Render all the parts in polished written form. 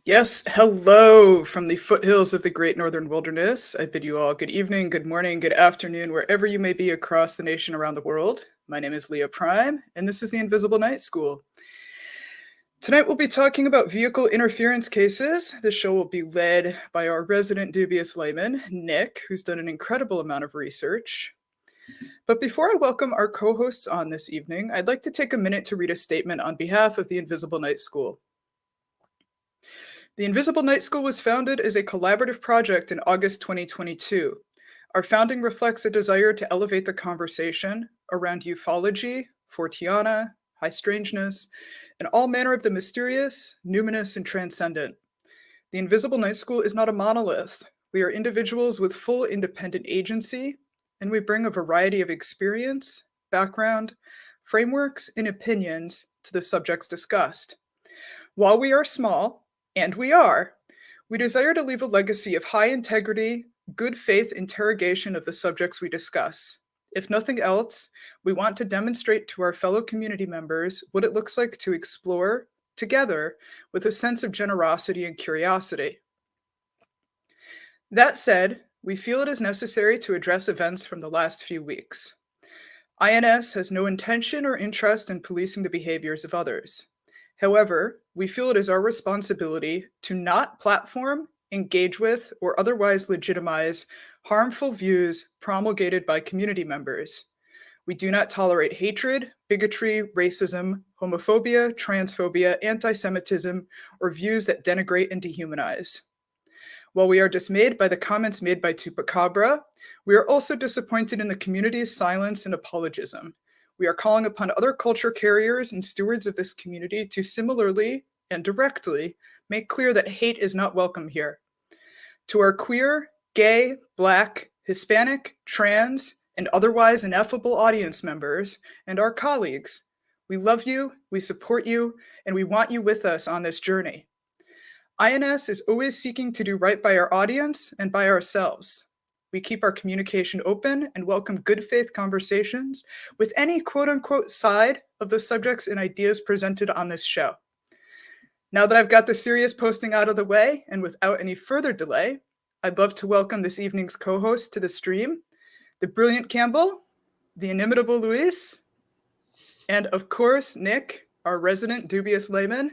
Yes, hello from the foothills of the Great Northern Wilderness. I bid you all good evening, good morning, good afternoon, wherever you may be across the nation, around the world. My name is Leah Prime, and this is the Invisible Night School. Tonight we'll be talking about vehicle interference cases. This show will be led by our resident dubious layman, Nick, who's done an incredible amount of research. But before I welcome our co-hosts on this evening, I'd like to take a minute to read a statement on behalf of the Invisible Night School. The Invisible Night School was founded as a collaborative project in August 2022. Our founding reflects a desire to elevate the conversation around ufology, Forteana, high strangeness, and all manner of the mysterious, numinous, and transcendent. The Invisible Night School is not a monolith. We are individuals with full independent agency, and we bring a variety of experience, background, frameworks, and opinions to the subjects discussed. While we are small, and we desire to leave a legacy of high integrity, good faith interrogation of the subjects we discuss. If nothing else, we want to demonstrate to our fellow community members what it looks like to explore together with a sense of generosity and curiosity. That said, we feel it is necessary to address events from the last few weeks. INS has no intention or interest in policing the behaviors of others. However, we feel it is our responsibility to not platform, engage with, or otherwise legitimize harmful views promulgated by community members. We do not tolerate hatred, bigotry, racism, homophobia, transphobia, anti-Semitism, or views that denigrate and dehumanize. While we are dismayed by the comments made by Tupacabra, we are also disappointed in the community's silence and apologism. We are calling upon other culture carriers and stewards of this community to similarly and directly make clear that hate is not welcome here. To our queer, gay, Black, Hispanic, trans, and otherwise ineffable audience members and our colleagues, we love you, we support you, and we want you with us on this journey. INS is always seeking to do right by our audience and by ourselves. We keep our communication open and welcome good faith conversations with any quote-unquote side of the subjects and ideas presented on this show. Now that I've got the serious posting out of the way, and without any further delay, I'd love to welcome this evening's co-host to the stream, the brilliant Campbell, the inimitable Luis, and of course, Nick, our resident dubious layman.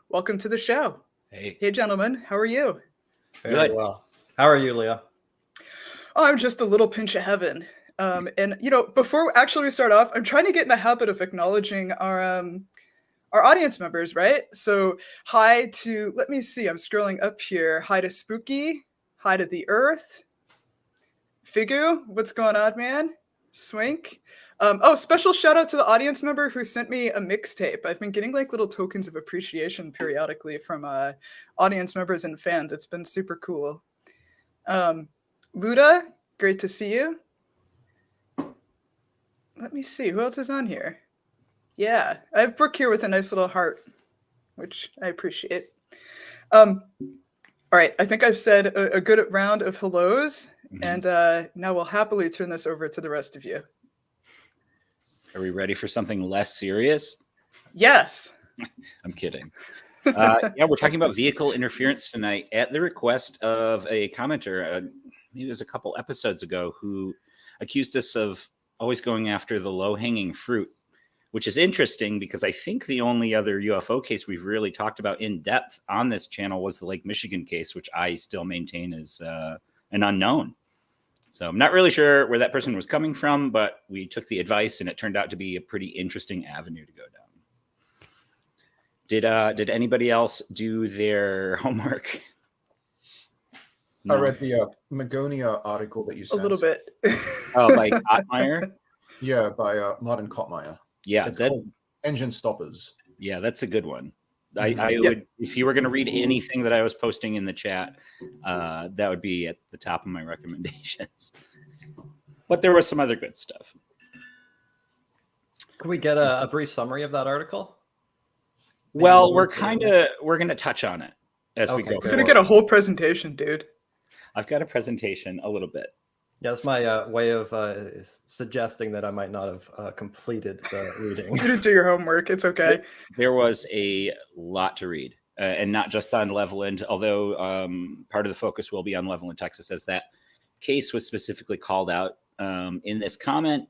Welcome to the show. Hey, gentlemen, how are you? Very well. How are you, Leah? Oh, I'm just a little pinch of heaven. And, before actually we start off, I'm trying to get in the habit of acknowledging our audience members, right? So hi to, let me see, I'm scrolling up here. Hi to Spooky, hi to The Earth, Figu, what's going on, man? Swink. Special shout out to the audience member who sent me a mixtape. I've been getting like little tokens of appreciation periodically from audience members and fans. It's been super cool. Luda, great to see you. let me see. Who else is on here? Yeah, I have Brooke here with a nice little heart, which I appreciate. All right, I think I've said a good round of hellos, and now we'll happily turn this over to the rest of you. Are we ready for something less serious? Yes. I'm kidding. Yeah, we're talking about vehicle interference tonight at the request of a commenter, maybe it was a couple episodes ago, who accused us of always going after the low-hanging fruit, which is interesting because I think the only other UFO case we've really talked about in depth on this channel was the Lake Michigan case, which I still maintain is an unknown. So I'm not really sure where that person was coming from, but we took the advice and it turned out to be a pretty interesting avenue to go down. Did anybody else do their homework? No. I read the Magonia article that you sent. A little bit. Oh, by Kottmeyer? Yeah, by Martin Kottmeyer. Yeah, it's called Engine Stoppers. Yeah, that's a good one. I would, if you were going to read anything that I was posting in the chat, that would be at the top of my recommendations. But there was some other good stuff. Could we get a brief summary of that article? Well, we're going to touch on it as we go. We're going to get a whole presentation, dude. I've got a presentation a little bit. Yeah, that's my way of suggesting that I might not have completed the reading. You didn't do your homework. It's okay. There was a lot to read, and not just on Levelland, although part of the focus will be on Levelland, Texas, as that case was specifically called out in this comment.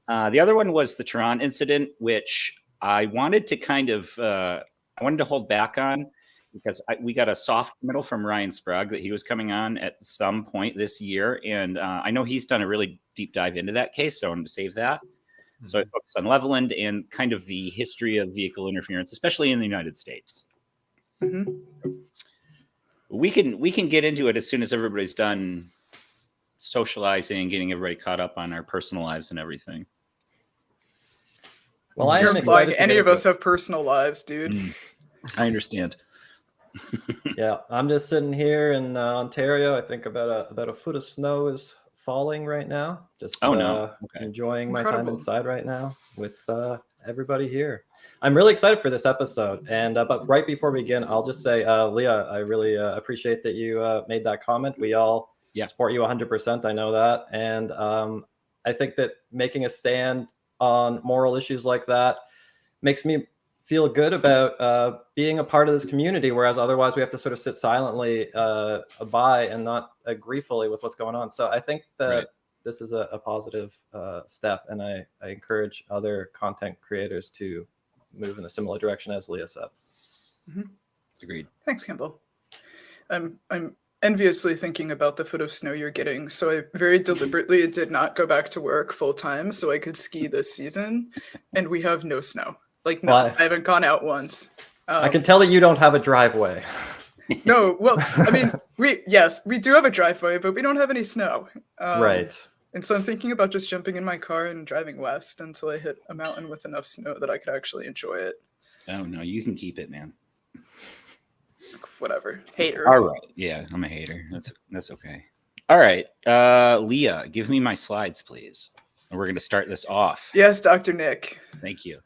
The other one was the Tehran incident, which I wanted to kind of I wanted to hold back on because we got a soft middle from Ryan Sprague that he was coming on at some point this year. And I know he's done a really deep dive into that case, so I wanted to save that. Mm-hmm. So I focused on Levelland and kind of the history of vehicle interference, especially in the United States. Mm-hmm. We can get into it as soon as everybody's done socializing, getting everybody caught up on our personal lives and everything. Well, I am excited. Any of us have personal lives, dude. I understand. Yeah, I'm just sitting here in Ontario. I think about a foot of snow is falling right now. Just enjoying my time inside right now with everybody here. I'm really excited for this episode. And but right before we begin, I'll just say, Leah, I really appreciate that you made that comment. We all support you 100%. I know that. And I think that making a stand on moral issues like that makes me feel good about being a part of this community, whereas otherwise we have to sort of sit silently by and not agree fully with what's going on. So I think that this is a positive step, and I encourage other content creators to move in a similar direction, as Leah said. Mm-hmm. Agreed. Thanks, Campbell. I'm enviously thinking about the foot of snow you're getting, so I very deliberately did not go back to work full time so I could ski this season, and we have no snow. Like, no, I haven't gone out once. I can tell that you don't have a driveway. No, well, I mean, we do have a driveway, but we don't have any snow. Right. And so I'm thinking about just jumping in my car and driving west until I hit a mountain with enough snow that I could actually enjoy it. Oh, no, you can keep it, man. Whatever. Hater. All right. Yeah, I'm a hater. That's okay. All right. Leah, give me my slides, please. And we're going to start this off. Yes, Dr. Nick. Thank you.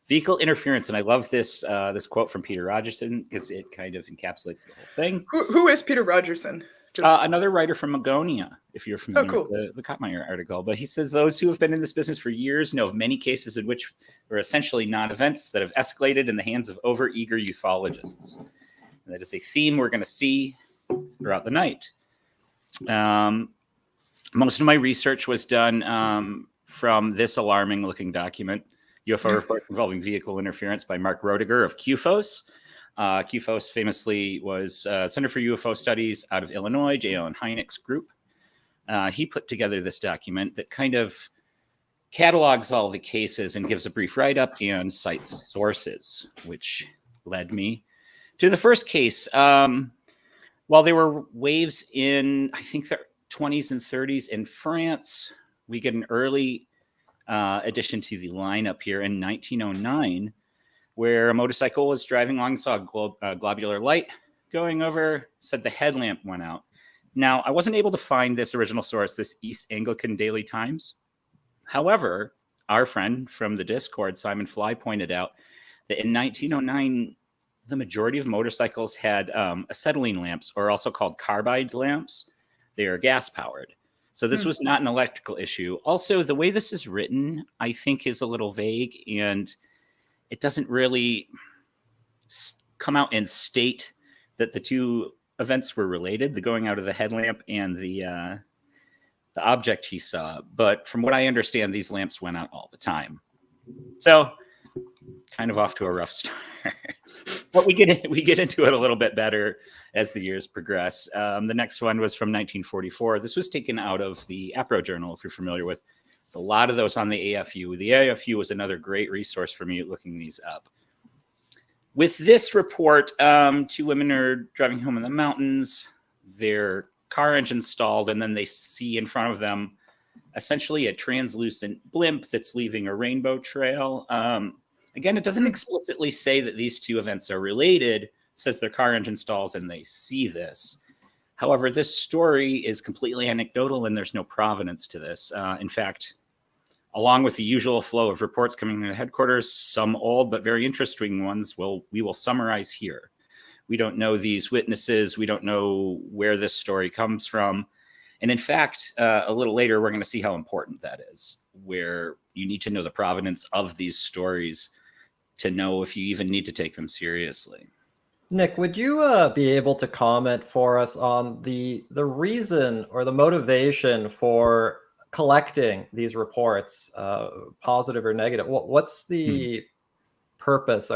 Vehicle interference. And I love this this quote from Peter Rogerson because it kind of encapsulates the whole thing. Who is Peter Rogerson? Another writer from Magonia, if you're familiar with the Kottmeyer article. But he says, those who have been in this business for years know of many cases in which there are essentially non-events that have escalated in the hands of overeager ufologists. And that is a theme we're going to see throughout the night. Most of my research was done from this alarming-looking document, UFO Report Involving Vehicle Interference by Mark Roediger of QFOS. QFOS famously was Center for UFO Studies out of Illinois, J. Allen Hynek's group. He put together this document that kind of catalogs all the cases and gives a brief write-up and cites sources, which led me to the first case. While there were waves in, I think, the 20s and 30s in France, we get an early addition to the lineup here in 1909, where a motorcycle was driving along, saw a globular light going over, said the headlamp went out. Now, I wasn't able to find this original source, this East Anglican Daily Times. However, our friend from the Discord, Simon Fly, pointed out that in 1909, the majority of motorcycles had acetylene lamps, or also called carbide lamps. They are gas powered. So this was not an electrical issue. Also, the way this is written, I think, is a little vague, and it doesn't really come out and state that the two events were related, the going out of the headlamp and the object he saw. But from what I understand, these lamps went out all the time. So kind of off to a rough start. But we get into it a little bit better as the years progress. The next one was from 1944. This was taken out of the APRO Journal, if you're familiar with. There's a lot of those on the AFU. The AFU was another great resource for me looking these up. With this report, 2 women are driving home in the mountains. Their car engine stalled, and then they see in front of them essentially a translucent blimp that's leaving a rainbow trail. Again, it doesn't explicitly say that these 2 events are related. It says their car engine stalls and they see this. However, this story is completely anecdotal and there's no provenance to this. In fact, along with the usual flow of reports coming to headquarters, some old but very interesting ones we will summarize here. We don't know these witnesses. We don't know where this story comes from. And in fact, a little later, we're going to see how important that is, where you need to know the provenance of these stories to know if you even need to take them seriously. Nick, would you be able to comment for us on the reason or the motivation for collecting these reports, positive or negative? What's the purpose?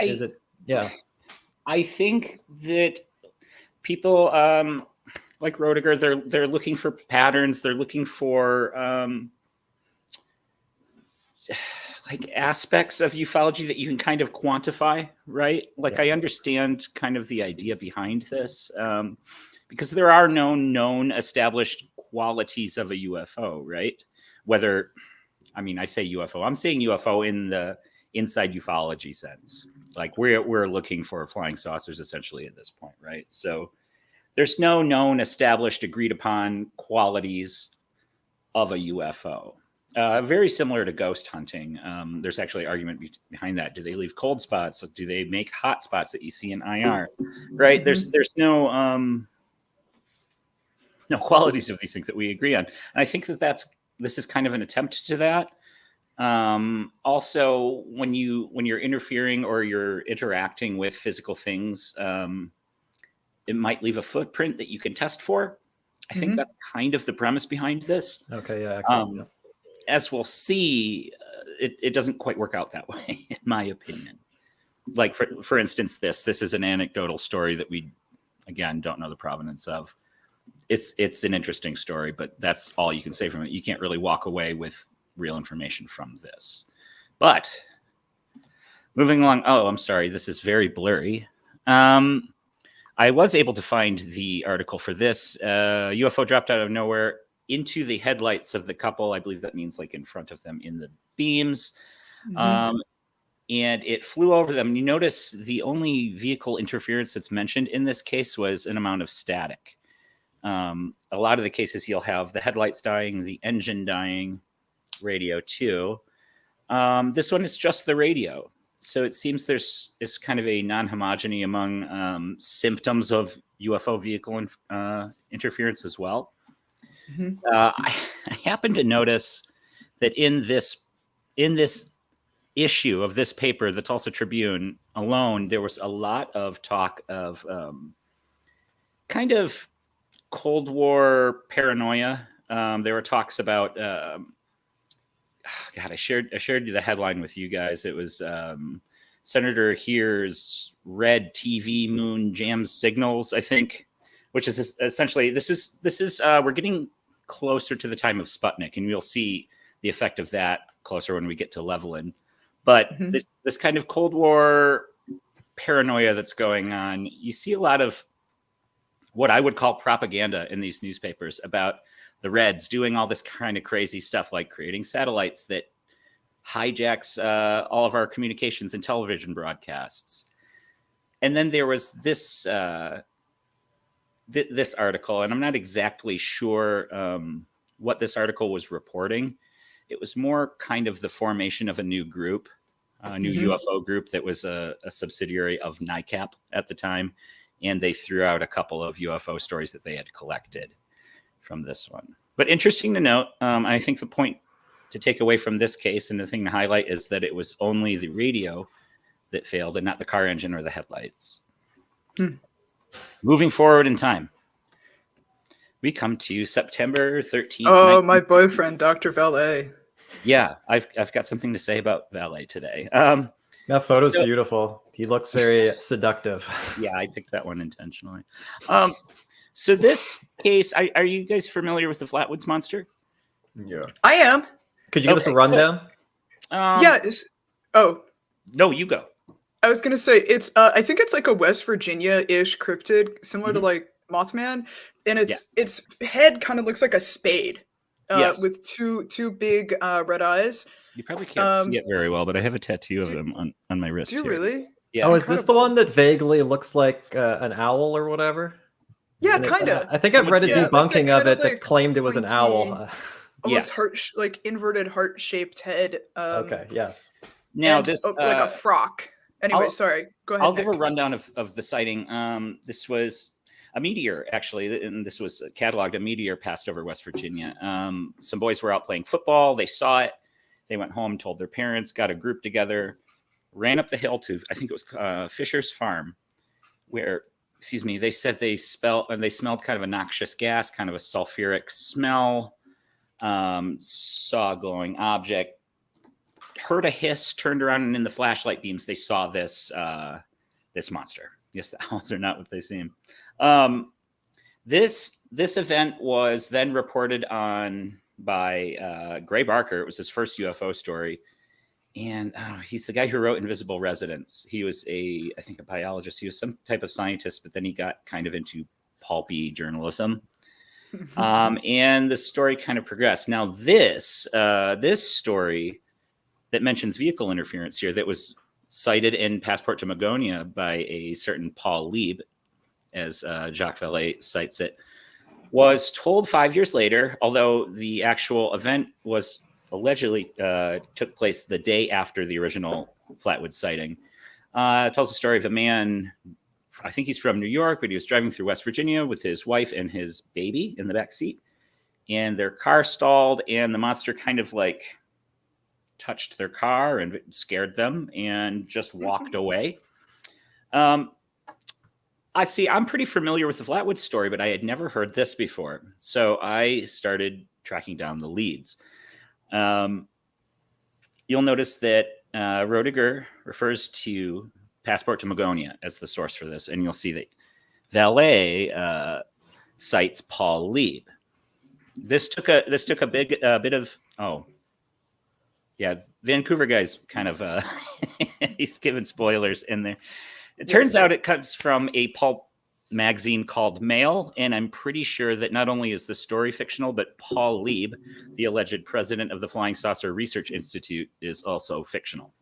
Is it, yeah. I think that people like Roediger, they're looking for patterns. They're looking for like aspects of ufology that you can kind of quantify, right? Like I understand kind of the idea behind this because there are known established qualities of a UFO, right? Whether, I mean, I say UFO, I'm saying UFO in the inside ufology sense. Like we're looking for flying saucers essentially at this point, right? So there's no known, established, agreed upon qualities of a UFO. Very similar to ghost hunting. There's actually argument behind that. Do they leave cold spots? Do they make hot spots that you see in IR? Right? There's no qualities of these things that we agree on. And I think this is kind of an attempt to that. Also, when you're interfering or you're interacting with physical things, it might leave a footprint that you can test for. I think that's kind of the premise behind this. Okay, yeah, excellent. As we'll see, it doesn't quite work out that way, in my opinion. Like, for instance, this is an anecdotal story that we, again, don't know the provenance of. It's an interesting story, but that's all you can say from it. You can't really walk away with real information from this. But moving along, I'm sorry, this is very blurry. I was able to find the article for this. UFO dropped out of nowhere into the headlights of the couple. I believe that means like in front of them in the beams. And it flew over them. You notice the only vehicle interference that's mentioned in this case was an amount of static. A lot of the cases you'll have the headlights dying, the engine dying, radio too. This one is just the radio. So it seems there's kind of a non-homogeny among symptoms of UFO vehicle interference as well. I happen to notice that in this issue of this paper, the Tulsa Tribune alone, there was a lot of talk of kind of Cold War paranoia. There were talks about God, I shared the headline with you guys. It was Senator hears red TV moon jams signals, I think, which is essentially this is we're getting closer to the time of Sputnik, and we'll see the effect of that closer when we get to Levelland. But this kind of Cold War paranoia that's going on, you see a lot of what I would call propaganda in these newspapers about the Reds doing all this kind of crazy stuff, like creating satellites that hijacks all of our communications and television broadcasts. And then there was this this article, and I'm not exactly sure what this article was reporting. It was more kind of the formation of a new group, a new UFO group that was a subsidiary of NICAP at the time. And they threw out a couple of UFO stories that they had collected from this one. But interesting to note, I think the point to take away from this case and the thing to highlight is that it was only the radio that failed and not the car engine or the headlights. Moving forward in time, we come to September 13th. Oh, my boyfriend, Dr. Valet. Yeah, I've got something to say about Valet today. That photo's beautiful. He looks very seductive. Yeah, I picked that one intentionally. So this case, are you guys familiar with the Flatwoods Monster? Yeah. I am. Could you give us a rundown? Cool. No, you go. I was gonna say it's I think it's like a West Virginia-ish cryptid, similar to like Mothman, and its head kind of looks like a spade, with two big red eyes. You probably can't see it very well, but I have a tattoo of him on my wrist. Do you really? Yeah. Oh, is this the one that vaguely looks like an owl or whatever? Yeah, kind of. I think I've read a debunking of it that claimed it was an owl. Almost heart, like inverted heart-shaped head. Okay. Yes. Now this like a frock. Anyway, sorry. Go ahead. I'll give a rundown of the sighting. This was a meteor, actually, and this was cataloged. A meteor passed over West Virginia. Some boys were out playing football. They saw it. They went home, told their parents, got a group together, ran up the hill to, I think it was Fisher's Farm, where, they said they smelled kind of a noxious gas, kind of a sulfuric smell, saw a glowing object, heard a hiss, turned around, and in the flashlight beams, they saw this monster. Yes, the owls are not what they seem. This event was then reported on by Gray Barker. It was his first UFO story. And he's the guy who wrote Invisible Residents. He was I think a biologist. He was some type of scientist, but then he got kind of into pulpy journalism. And the story kind of progressed. Now this story that mentions vehicle interference here that was cited in Passport to Magonia by a certain Paul Lieb, as Jacques Vallée cites it, was told 5 years later, although the actual event was allegedly took place the day after the original Flatwoods sighting. It tells the story of a man, I think he's from New York, but he was driving through West Virginia with his wife and his baby in the back seat. And their car stalled, and the monster kind of like touched their car and scared them and just walked away. I'm pretty familiar with the Flatwoods story, but I had never heard this before. So I started tracking down the leads. You'll notice that Roediger refers to Passport to Magonia as the source for this, and you'll see that Vallée cites Paul Lieb. This took a big bit of Vancouver guy's kind of he's giving spoilers in there. It turns out it comes from a pulp magazine called Mail, and I'm pretty sure that not only is the story fictional, but Paul Lieb, the alleged president of the Flying Saucer Research Institute, is also fictional.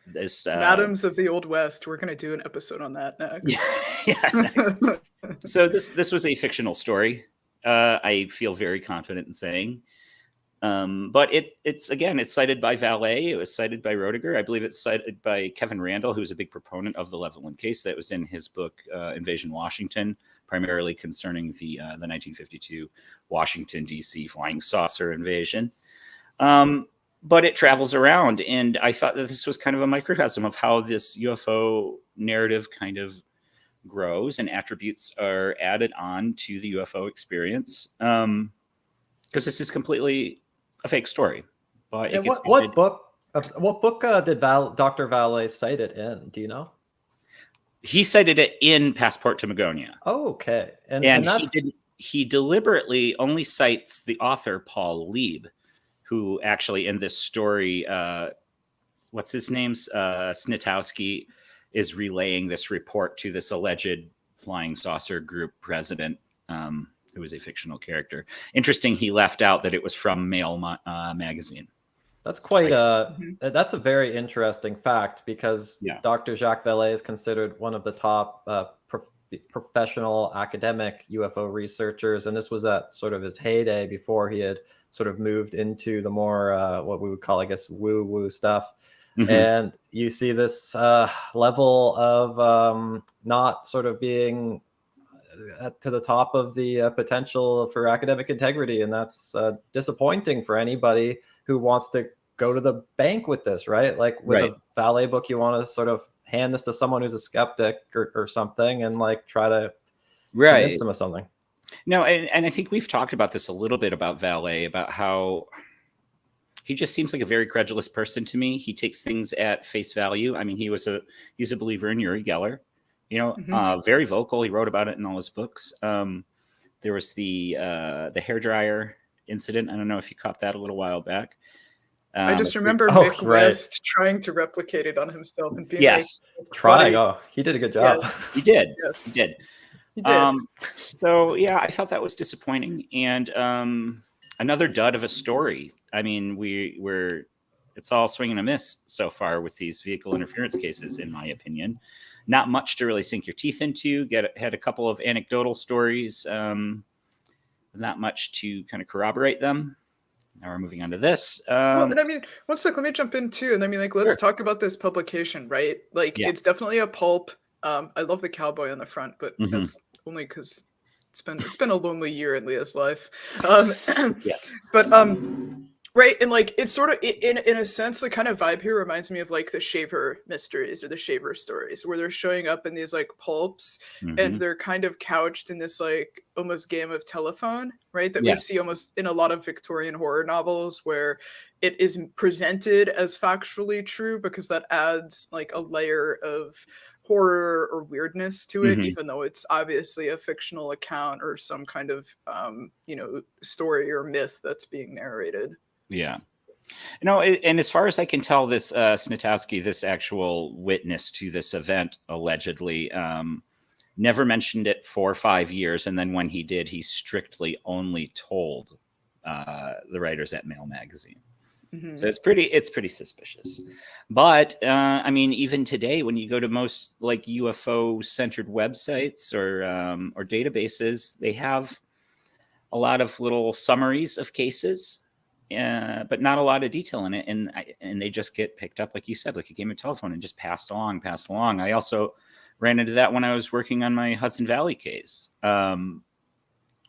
This Madams of the Old West. We're going to do an episode on that next. Next. So this was a fictional story. I feel very confident in saying. But it's cited by Vallée. It was cited by Roediger. I believe it's cited by Kevin Randall, who's a big proponent of the Levelland case. That was in his book, Invasion Washington, primarily concerning the 1952 Washington, D.C. flying saucer invasion. But it travels around, and I thought that this was kind of a microcosm of how this UFO narrative kind of grows and attributes are added on to the UFO experience. Because this is completely a fake story. But what book did Dr. Vallée cite it in? Do you know? He cited it in Passport to Magonia. Oh, okay. And he deliberately only cites the author, Paul Lieb, who actually in this story, what's his name? Snitowski is relaying this report to this alleged flying saucer group president, who was a fictional character. Interesting, he left out that it was from Mail magazine. That's quite that's a very interesting fact, because Dr. Jacques Vallée is considered one of the top professional academic UFO researchers, and this was at sort of his heyday before he had sort of moved into the more what we would call, I guess, woo-woo stuff. Mm-hmm. And you see this level of not sort of being to the top of the potential for academic integrity. And that's disappointing for anybody who wants to go to the bank with this, right? Like with a valet book, you want to sort of hand this to someone who's a skeptic or something and like try to convince them of something. No, and I think we've talked about this a little bit about valet, about how he just seems like a very credulous person to me. He takes things at face value. I mean, he's a believer in Uri Geller, you know, very vocal. He wrote about it in all his books. There was the hairdryer incident. I don't know if you caught that a little while back. I just remember Mick West trying to replicate it on himself and being like, trying. Oh, he did a good job. Yes. He did. Yes. He did. He did. So yeah, I thought that was disappointing. And another dud of a story. I mean, it's all swing and a miss so far with these vehicle interference cases, in my opinion. Not much to really sink your teeth into. Had a couple of anecdotal stories, not much to kind of corroborate them. Now we're moving on to this. Well, and I mean, one sec, let me jump in too. And I mean, like, let's talk about this publication, right? Like, it's definitely a pulp. I love the cowboy on the front, but that's only because it's been a lonely year in Leah's life. But right, and like it's sort of in a sense, the kind of vibe here reminds me of like the Shaver mysteries or the Shaver stories, where they're showing up in these like pulps and they're kind of couched in this like almost game of telephone, right? That we see almost in a lot of Victorian horror novels, where it is presented as factually true because that adds like a layer of horror or weirdness to it, even though it's obviously a fictional account or some kind of story or myth that's being narrated. Yeah. No, and as far as I can tell, this Snitowski, this actual witness to this event, allegedly never mentioned it for 5 years, and then when he did, he strictly only told the writers at Mail Magazine. So it's pretty suspicious. But I mean, even today, when you go to most like UFO centered websites or databases, they have a lot of little summaries of cases, but not a lot of detail in it, and they just get picked up, like you said, like a game of telephone, and just passed along. I also ran into that when I was working on my Hudson Valley case. I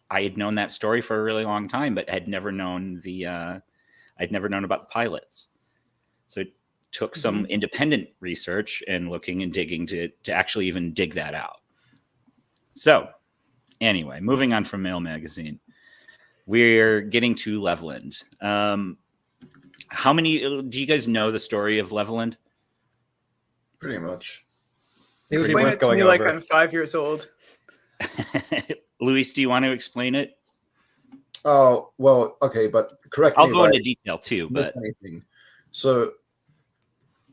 had known that story for a really long time, but had never known I'd never known about the pilots. So it took some independent research and looking and digging to actually even dig that out. So anyway, moving on from Mail Magazine, we're getting to Levelland. How many, do you guys know the story of Levelland? Pretty much. Explain it to me like I'm 5 years old. Luis, do you want to explain it? Oh, well, okay, but correct me. I'll go into detail too, but anything. So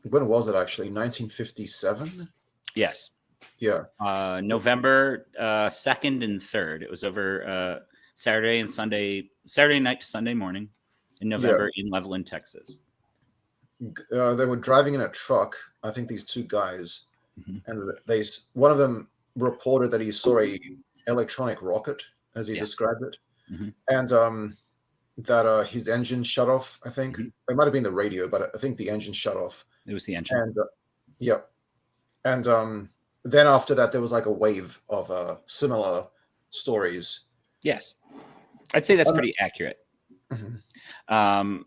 when was it actually? 1957? Yes. Yeah. November 2nd and 3rd. It was over Saturday night to Sunday morning in November in Levelland, Texas. They were driving in a truck, I think these two guys, and one of them reported that he saw a electronic rocket, as he described it. And that his engine shut off, I think. It might have been the radio, but I think the engine shut off. It was the engine. And and then after that, there was like a wave of similar stories. Yes. I'd say that's pretty accurate.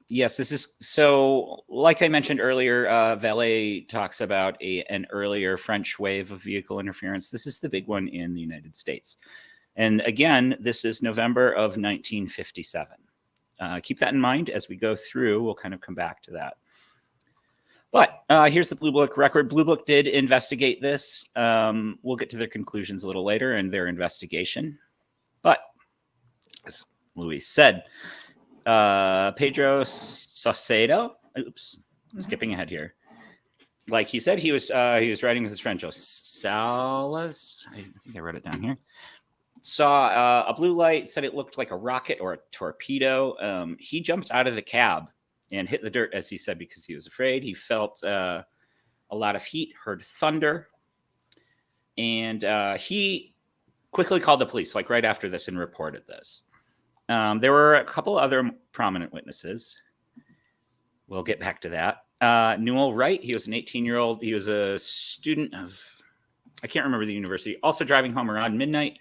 Yes, this is so, like I mentioned earlier, Valet talks about an earlier French wave of vehicle interference. This is the big one in the United States. And again, this is November of 1957. Keep that in mind as we go through. We'll kind of come back to that. But here's the Blue Book record. Blue Book did investigate this. We'll get to their conclusions a little later and their investigation. But as Luis said, Pedro Saucedo, skipping ahead here. Like he said, he was writing with his friend Joe Salas. I think I wrote it down here. Saw a blue light, said it looked like a rocket or a torpedo. He jumped out of the cab and hit the dirt, as he said, because he was afraid. He felt a lot of heat, heard thunder, and he quickly called the police, like right after this, and reported this. There were a couple other prominent witnesses. We'll get back to that. Newell Wright, he was an 18-year-old. He was a student of, I can't remember the university, also driving home around midnight.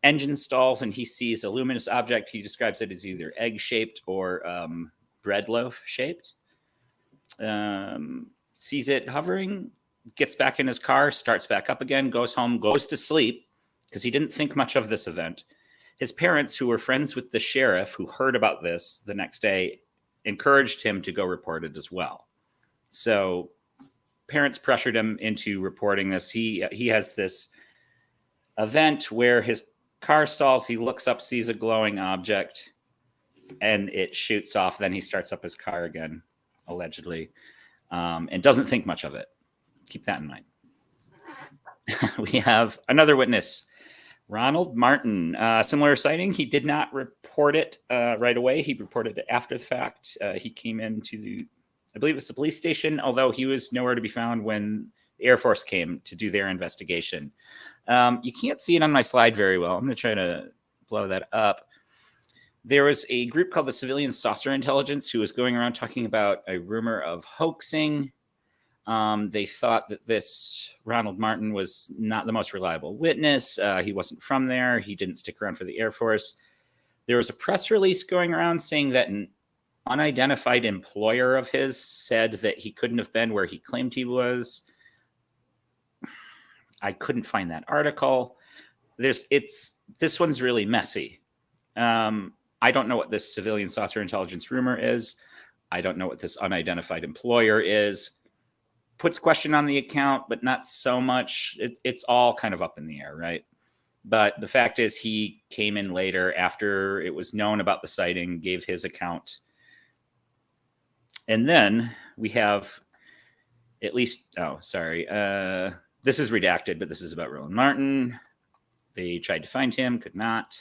Engine stalls, and he sees a luminous object. He describes it as either egg-shaped or bread loaf-shaped. Sees it hovering, gets back in his car, starts back up again, goes home, goes to sleep, because he didn't think much of this event. His parents, who were friends with the sheriff, who heard about this the next day, encouraged him to go report it as well. So parents pressured him into reporting this. He has this event where his car stalls, he looks up, sees a glowing object, and it shoots off. Then he starts up his car again, allegedly, and doesn't think much of it. Keep that in mind. We have another witness, Ronald Martin. Similar sighting. He did not report it right away. He reported it after the fact. He came into, I believe it's the police station, although he was nowhere to be found when the Air Force came to do their investigation. You can't see it on my slide very well. I'm going to try to blow that up. There was a group called the Civilian Saucer Intelligence who was going around talking about a rumor of hoaxing. They thought that this Ronald Martin was not the most reliable witness. He wasn't from there. He didn't stick around for the Air Force. There was a press release going around saying that an unidentified employer of his said that he couldn't have been where he claimed he was. I couldn't find that article. This one's really messy. I don't know what this Civilian Saucer Intelligence rumor is. I don't know what this unidentified employer is. Puts question on the account, but not so much. It's all kind of up in the air, right? But the fact is, he came in later after it was known about the sighting, gave his account. And then we have at least, this is redacted, but this is about Roland Martin. They tried to find him, could not.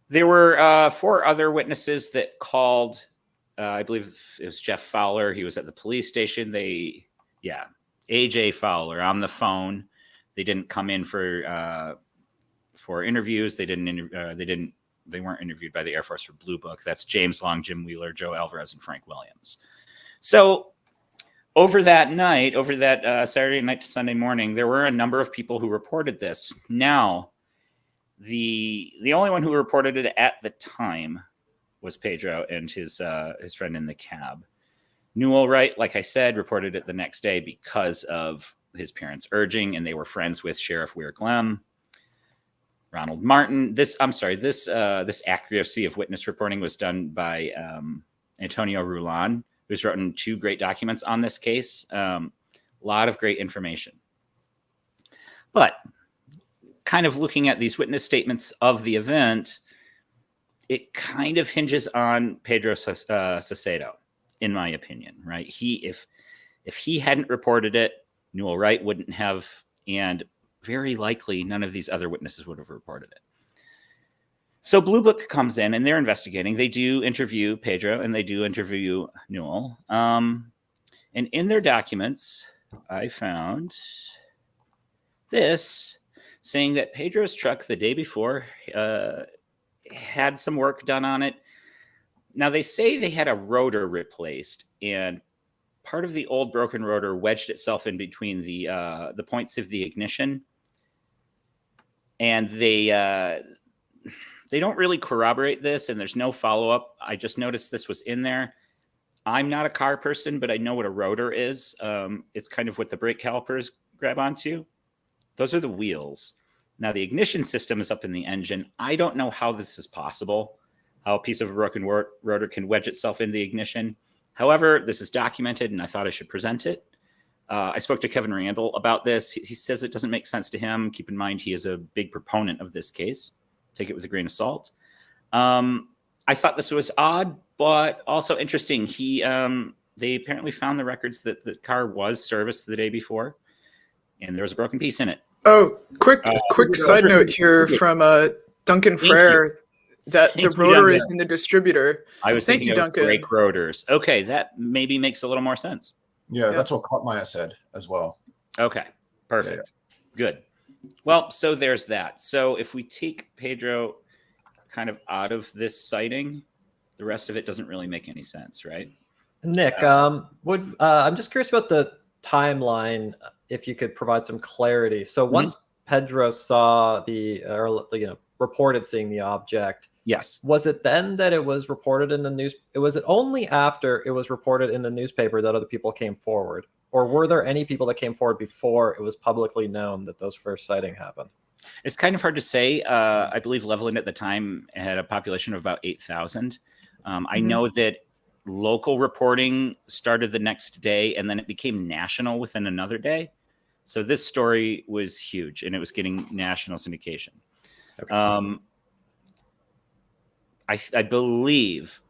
There were 4 other witnesses that called. I believe it was Jeff Fowler. He was at the police station. AJ Fowler on the phone. They didn't come in for interviews. They weren't interviewed by the Air Force for Blue Book. That's James Long, Jim Wheeler, Joe Alvarez, and Frank Williams. So over that Saturday night to Sunday morning, there were a number of people who reported this. Now, the only one who reported it at the time was Pedro and his friend in the cab. Newell Wright, like I said, reported it the next day because of his parents' urging, and they were friends with Sheriff Weir Glemm. Ronald Martin. This accuracy of witness reporting was done by Antonio Rulan, who's written 2 great documents on this case. A lot of great information. But kind of looking at these witness statements of the event, it kind of hinges on Pedro Saucedo, in my opinion, right? If he hadn't reported it, Newell Wright wouldn't have, and very likely none of these other witnesses would have reported it. So Blue Book comes in and they're investigating. They do interview Pedro and they do interview Newell. And in their documents, I found this saying that Pedro's truck the day before had some work done on it. Now they say they had a rotor replaced, and part of the old broken rotor wedged itself in between the points of the ignition. And they don't really corroborate this, and there's no follow-up. I just noticed this was in there. I'm not a car person, but I know what a rotor is. It's kind of what the brake calipers grab onto. Those are the wheels. Now, the ignition system is up in the engine. I don't know how this is possible, how a piece of a broken rotor can wedge itself in the ignition. However, this is documented, and I thought I should present it. I spoke to Kevin Randall about this. He says it doesn't make sense to him. Keep in mind, he is a big proponent of this case. Take it with a grain of salt. I thought this was odd, but also interesting. They apparently found the records that the car was serviced the day before, and there was a broken piece in it. Oh, quick side note here from Duncan Frere that the rotor is in the distributor. I was thinking of brake rotors. Okay, that maybe makes a little more sense. Yeah, that's what Kottmeyer said as well. Okay, perfect. Yeah. Good. Well, so there's that. So if we take Pedro, kind of out of this sighting. The rest of it doesn't really make any sense, right? Nick, I'm just curious about the timeline, if you could provide some clarity. So once Pedro saw reported seeing the object, yes, was it then that it was reported in the news? Was it only after it was reported in the newspaper that other people came forward, or were there any people that came forward before it was publicly known that those first sighting happened? It's kind of hard to say. I believe Levelland at the time had a population of about 8,000. I know that local reporting started the next day, and then it became national within another day. So this story was huge, and it was getting national syndication. Okay. I believe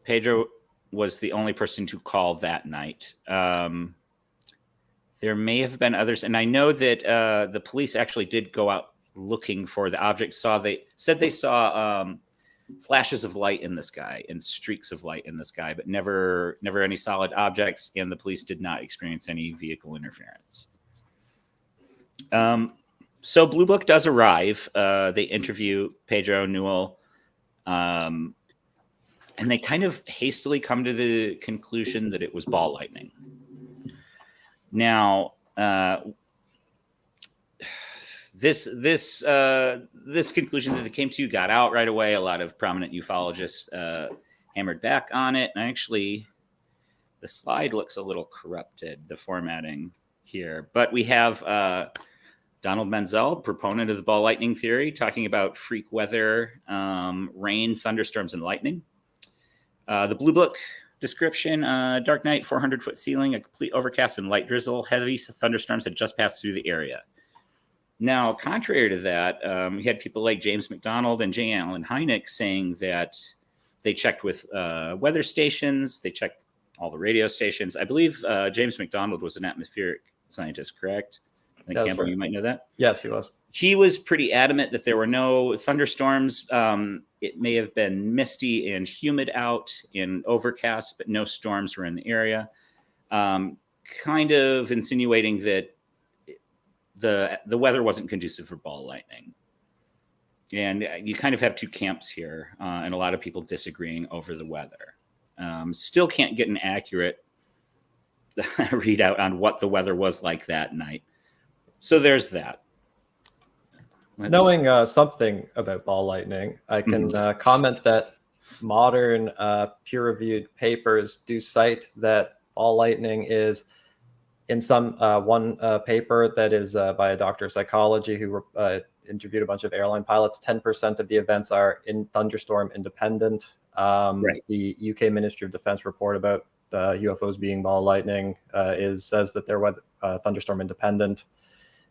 Pedro was the only person to call that night. There may have been others, and I know that the police actually did go out looking for the object. They said they saw flashes of light in the sky and streaks of light in the sky, but never any solid objects, and the police did not experience any vehicle interference. So Blue Book does arrive. They interview Pedro Newell, and they kind of hastily come to the conclusion that it was ball lightning. Now, this conclusion that they came to got out right away. A lot of prominent ufologists hammered back on it. And actually, the slide looks a little corrupted, the formatting here. But we have Donald Menzel, proponent of the ball lightning theory, talking about freak weather, rain, thunderstorms, and lightning. The Blue Book description, dark night, 400-foot ceiling, a complete overcast and light drizzle. Heavy thunderstorms had just passed through the area. Now, contrary to that, we had people like James McDonald and J. Allen Hynek saying that they checked with weather stations. They checked all the radio stations. I believe James McDonald was an atmospheric scientist, correct? I think Campbell, right. You might know that. Yes, he was. He was pretty adamant that there were no thunderstorms. It may have been misty and humid out and overcast, but no storms were in the area. Kind of insinuating that the weather wasn't conducive for ball lightning. And you kind of have two camps here, and a lot of people disagreeing over the weather. Still can't get an accurate readout on what the weather was like that night. So there's that. Knowing something about ball lightning, I can comment that modern peer-reviewed papers do cite that ball lightning is, in some one paper that is by a doctor of psychology who interviewed a bunch of airline pilots, 10% of the events are in thunderstorm independent. Right. The UK Ministry of Defense report about UFOs being ball lightning says that they're thunderstorm independent.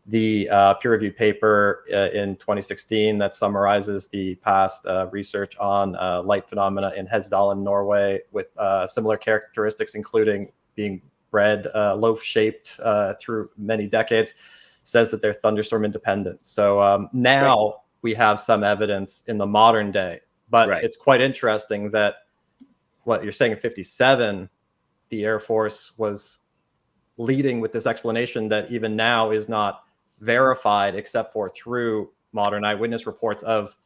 The peer-reviewed paper in 2016 that summarizes the past research on light phenomena in Hesdalen, Norway, with similar characteristics, including being red, loaf-shaped through many decades, says that they're thunderstorm independent. So now we have some evidence in the modern day, but it's quite interesting that what you're saying in 57, the Air Force was leading with this explanation that even now is not verified except for through modern eyewitness reports of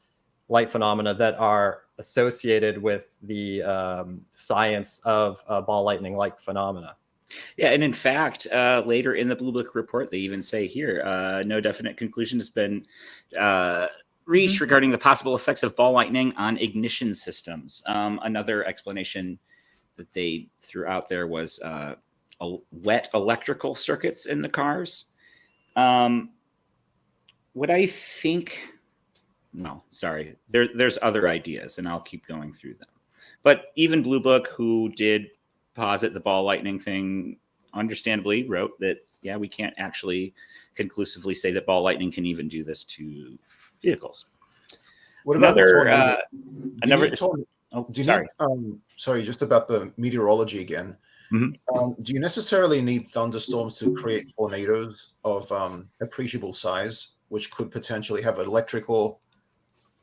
light phenomena that are associated with the science of ball lightning like phenomena. Yeah, and in fact, later in the Blue Book report, they even say here, no definite conclusion has been reached regarding the possible effects of ball lightning on ignition systems. Another explanation that they threw out there was wet electrical circuits in the cars. What I think, no, sorry, there's other ideas, and I'll keep going through them. But even Blue Book, who did posit the ball lightning thing, understandably wrote that, yeah, we can't actually conclusively say that ball lightning can even do this to vehicles. What about sorry, just about the meteorology again. Do you necessarily need thunderstorms to create tornadoes of appreciable size, which could potentially have electrical?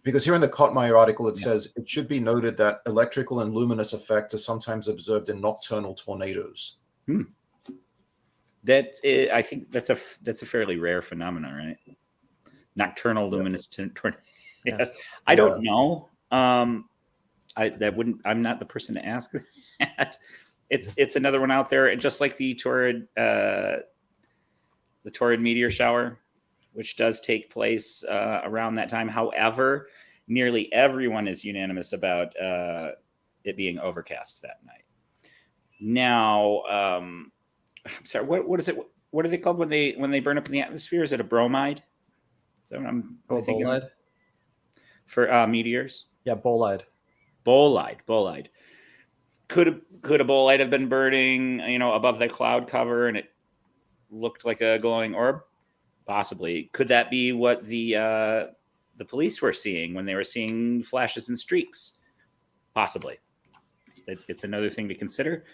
Because here in the Kottmeyer article, it says it should be noted that electrical and luminous effects are sometimes observed in nocturnal tornadoes. I think that's a fairly rare phenomenon, right? Nocturnal luminous tornadoes. I don't know. I'm not the person to ask that. It's another one out there, and just like the Taurid meteor shower, which does take place around that time. However, nearly everyone is unanimous about it being overcast that night. Now, I'm sorry, what is it? What are they called when they burn up in the atmosphere? Is it a bromide? Is that what I'm thinking? Bolide? For meteors? Yeah, bolide. Bolide. Could a bolide have been burning, above the cloud cover, and it looked like a glowing orb? Possibly. Could that be what the police were seeing when they were seeing flashes and streaks? Possibly. It's another thing to consider.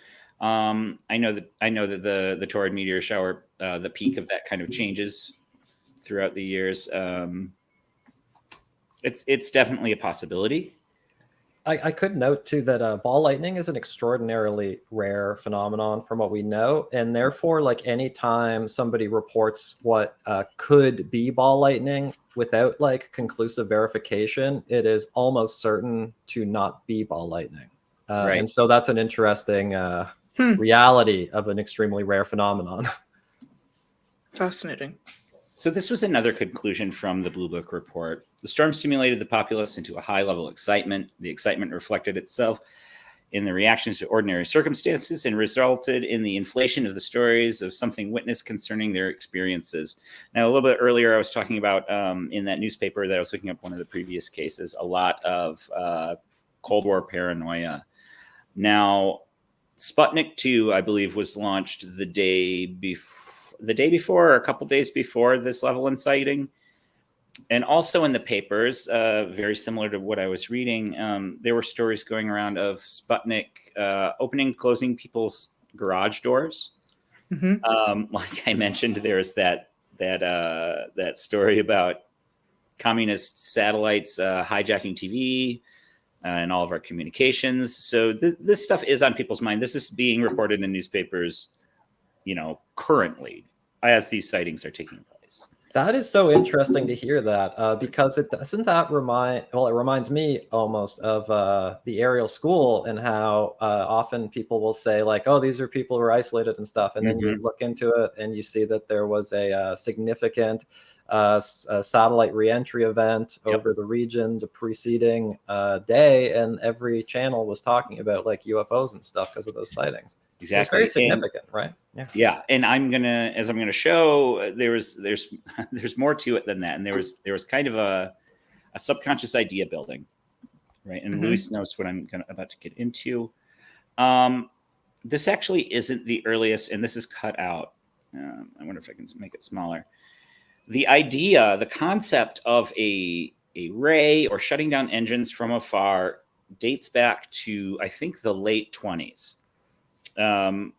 I know that the Taurid meteor shower, the peak of that kind of changes throughout the years. It's definitely a possibility. I could note too that ball lightning is an extraordinarily rare phenomenon from what we know, and therefore, like any time somebody reports what could be ball lightning without like conclusive verification, it is almost certain to not be ball lightning. Right. And so that's an interesting reality of an extremely rare phenomenon. Fascinating. So this was another conclusion from the Blue Book report. The storm stimulated the populace into a high level of excitement. The excitement reflected itself in the reactions to ordinary circumstances and resulted in the inflation of the stories of something witnessed concerning their experiences. Now, a little bit earlier, I was talking about in that newspaper that I was looking up one of the previous cases, a lot of Cold War paranoia. Now, Sputnik 2, I believe, was launched the day before or a couple days before this Levelland sighting. And also in the papers, very similar to what I was reading, there were stories going around of Sputnik opening, closing people's garage doors. Mm-hmm. Like I mentioned, there's that story about communist satellites hijacking TV and all of our communications. So this stuff is on people's mind. This is being reported in newspapers, currently as these sightings are taking place. That is so interesting to hear that because it reminds me almost of the aerial school and how often people will say like, oh, these are people who are isolated and stuff. And then you look into it and you see that there was a significant satellite reentry event over the region the preceding day. And every channel was talking about like UFOs and stuff because of those sightings. Exactly. It's very significant, right? Yeah. And I'm gonna show there's more to it than that. And there was kind of a subconscious idea building, right? And Luis knows what I'm about to get into. This actually isn't the earliest, and this is cut out. I wonder if I can make it smaller. The idea, the concept of a ray or shutting down engines from afar dates back to, I think, the late 20s.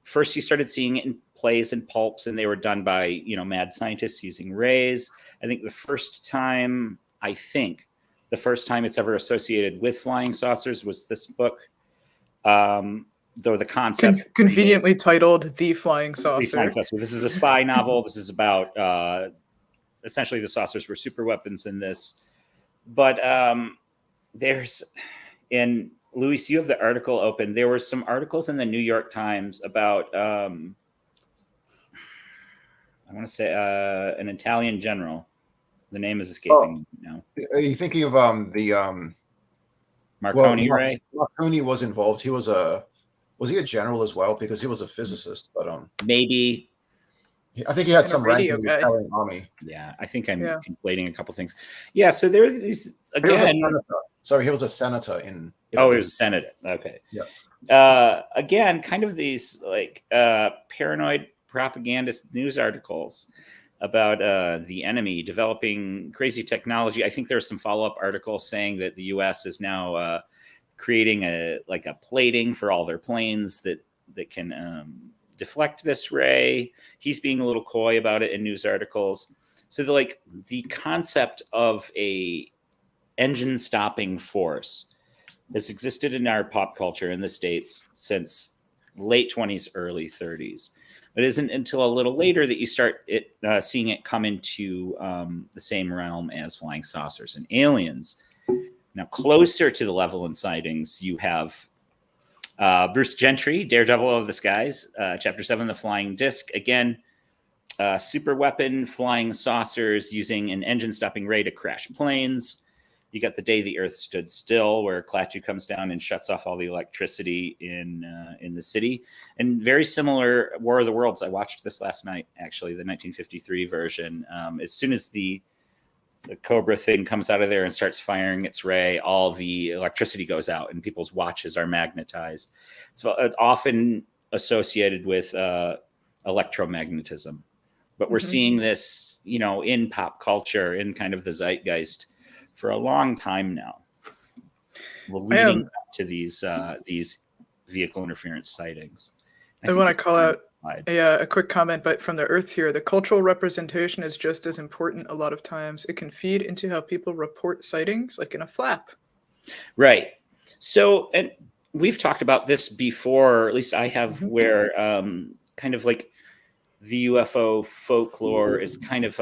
First, you started seeing it in plays and pulps, and they were done by mad scientists using rays. I think the first time it's ever associated with flying saucers was this book. Though the concept conveniently titled "The Flying Saucer." This is a spy novel. This is about essentially the saucers were super weapons in this. But Luis, you have the article open. There were some articles in the New York Times about, I want to say, an Italian general. The name is escaping me now. Are you thinking of the Marconi Ray? Marconi was involved. Was he a general as well? Because he was a physicist, but maybe. I think he had some rank in the Italian army. Yeah, I think I'm conflating a couple things. Yeah, so there are these again. Sorry, he was a senator in Italy. Oh, he was a senator. Okay. Yeah. Again, kind of these like paranoid propagandist news articles about the enemy developing crazy technology. I think there are some follow-up articles saying that the U.S. is now creating a plating for all their planes that can deflect this ray. He's being a little coy about it in news articles. So the concept of a engine stopping force has existed in our pop culture in the States since late 20s, early 30s. It isn't until a little later that you start seeing it come into the same realm as flying saucers and aliens. Now, closer to the Levelland sightings, you have Bruce Gentry, Daredevil of the Skies, Chapter 7, The Flying Disc. Again, super weapon, flying saucers using an engine-stopping ray to crash planes. You got The Day the Earth Stood Still, where Klaatu comes down and shuts off all the electricity in the city. And very similar War of the Worlds. I watched this last night, actually, the 1953 version. As soon as the Cobra thing comes out of there and starts firing its ray, all the electricity goes out and people's watches are magnetized. So it's often associated with electromagnetism. But we're seeing this, in pop culture, in kind of the zeitgeist for a long time now. We're leading up to these vehicle interference sightings. I want to call out a quick comment, but from the Earth here, the cultural representation is just as important a lot of times. It can feed into how people report sightings, like in a flap. Right. So, and we've talked about this before, or at least I have, where kind of like the UFO folklore is kind of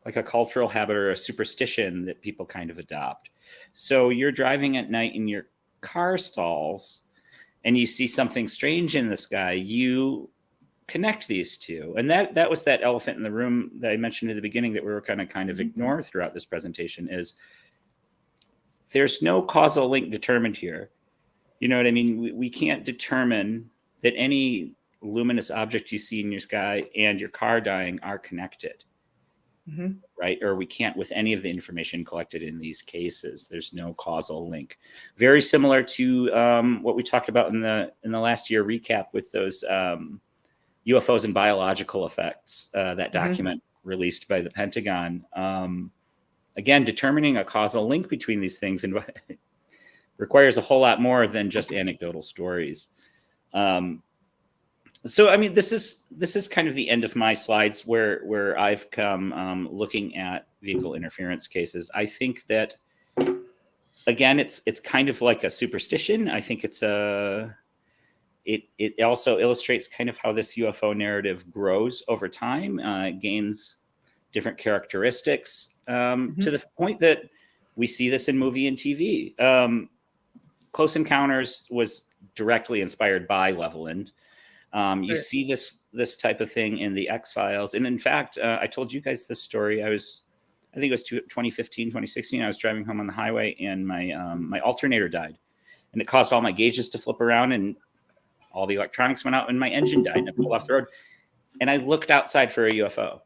like a cultural habit or a superstition that people kind of adopt. So you're driving at night and your car stalls and you see something strange in the sky, you connect these two. And that was that elephant in the room that I mentioned at the beginning that we were kind of ignore throughout this presentation, is there's no causal link determined here. You know what I mean? We can't determine that any luminous object you see in your sky and your car dying are connected. Right? Or we can't with any of the information collected in these cases. There's no causal link. Very similar to what we talked about in the last year recap with those UFOs and biological effects, that document released by the Pentagon. Again, determining a causal link between these things and requires a whole lot more than just anecdotal stories. So, I mean, this is kind of the end of my slides where I've come looking at vehicle interference cases. I think that, again, it's kind of like a superstition. I think it also illustrates kind of how this UFO narrative grows over time, gains different characteristics to the point that we see this in movie and TV. Close Encounters was directly inspired by Levelland. You see this type of thing in the X-Files. And in fact, I told you guys this story. I think it was 2015, 2016. I was driving home on the highway and my alternator died. And it caused all my gauges to flip around and all the electronics went out and my engine died and I pulled off the road. And I looked outside for a UFO.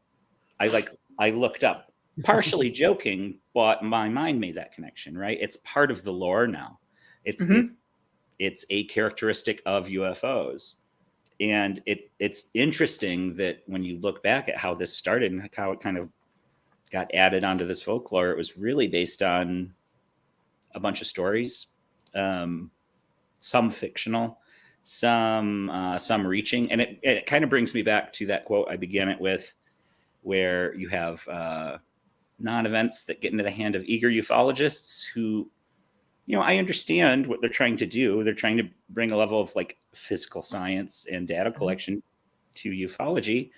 I looked up, partially joking, but my mind made that connection, right? It's part of the lore now. It's a characteristic of UFOs. And it's interesting that when you look back at how this started and how it kind of got added onto this folklore, it was really based on a bunch of stories, some fictional, some reaching. And it kind of brings me back to that quote I began it with, where you have non-events that get into the hand of eager ufologists who, I understand what they're trying to do. They're trying to bring a level of like physical science and data collection to ufology.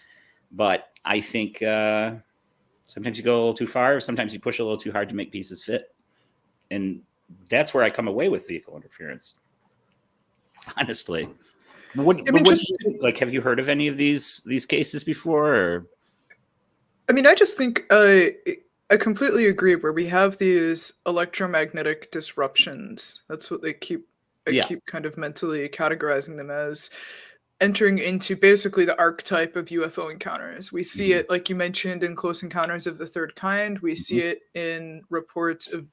But I think sometimes you go a little too far. Sometimes you push a little too hard to make pieces fit. And that's where I come away with vehicle interference. Honestly. What do you think? Like, have you heard of any of these cases before? Or? I mean, I just think I completely agree. Where we have these electromagnetic disruptions, that's what I keep kind of mentally categorizing them as, entering into basically the archetype of UFO encounters. We see it, like you mentioned, in Close Encounters of the Third Kind. We see it in reports of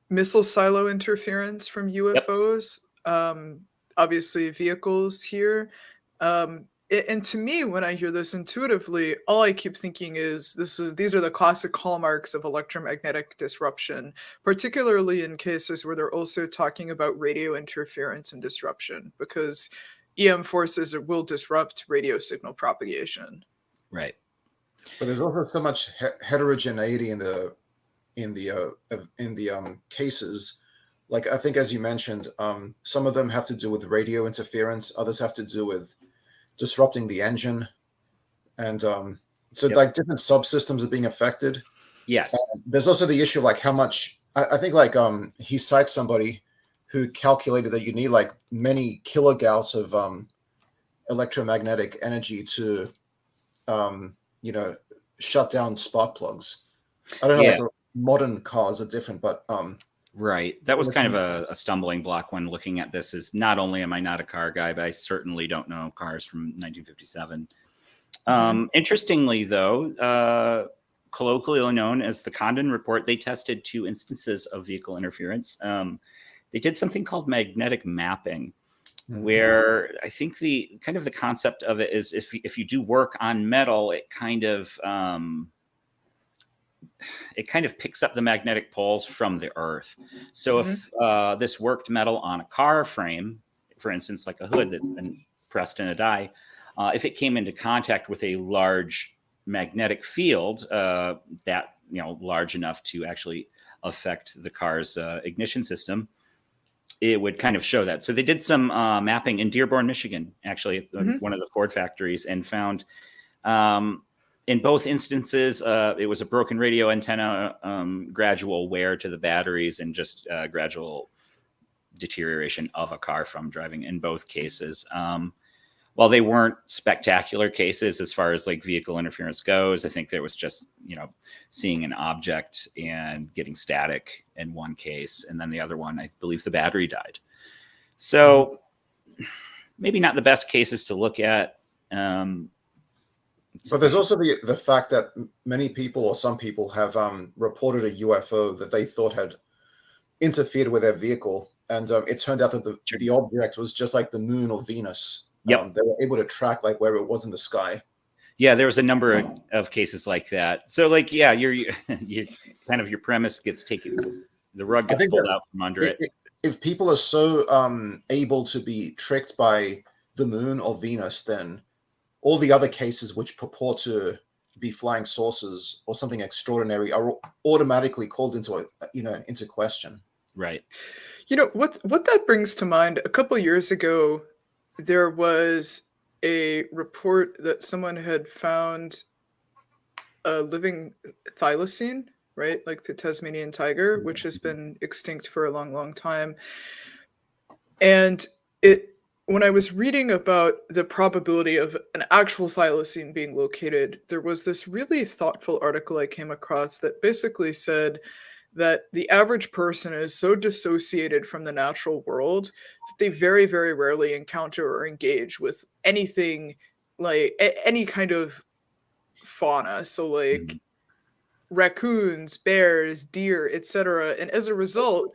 missile silo interference from UFOs. Obviously, vehicles here. And to me, when I hear this intuitively, all I keep thinking is these are the classic hallmarks of electromagnetic disruption, particularly in cases where they're also talking about radio interference and disruption, because EM forces will disrupt radio signal propagation. Right. But there's also so much heterogeneity in the cases. Like, I think, as you mentioned, some of them have to do with radio interference. Others have to do with disrupting the engine, and like different subsystems are being affected. Yes. There's also the issue of like how much I think like he cites somebody who calculated that you need like many kilogauss of electromagnetic energy to shut down spark plugs. I don't know. Yeah. Like, modern cars are different, but right. That was kind of a stumbling block when looking at this. Is not only am I not a car guy, but I certainly don't know cars from 1957. Interestingly, though, colloquially known as the Condon Report, they tested 2 instances of vehicle interference. They did something called magnetic mapping, where I think the concept of it is if you do work on metal, it kind of picks up the magnetic poles from the earth. So if this worked metal on a car frame, for instance, like a hood that's been pressed in a die, if it came into contact with a large magnetic field that large enough to actually affect the car's ignition system, it would kind of show that. So they did some mapping in Dearborn, Michigan, actually, one of the Ford factories, and found in both instances, it was a broken radio antenna, gradual wear to the batteries, and just gradual deterioration of a car from driving in both cases. While they weren't spectacular cases as far as like vehicle interference goes, I think there was just, seeing an object and getting static in one case. And then the other one, I believe the battery died. So maybe not the best cases to look at. But there's also the fact that many people or some people have reported a UFO that they thought had interfered with their vehicle. And it turned out that the object was just like the moon or Venus. Yep. They were able to track like where it was in the sky. Yeah, there was a number of cases like that. So like, yeah, you're kind of your premise gets taken, the rug gets pulled out from under it. If people are so able to be tricked by the moon or Venus, then all the other cases which purport to be flying saucers or something extraordinary are automatically called into question. Right. What that brings to mind, a couple years ago, there was a report that someone had found a living thylacine, right? Like the Tasmanian tiger, which has been extinct for a long, long time. And when I was reading about the probability of an actual thylacine being located, there was this really thoughtful article I came across that basically said that the average person is so dissociated from the natural world that they very, very rarely encounter or engage with anything like any kind of fauna. So like raccoons, bears, deer, etc. And as a result,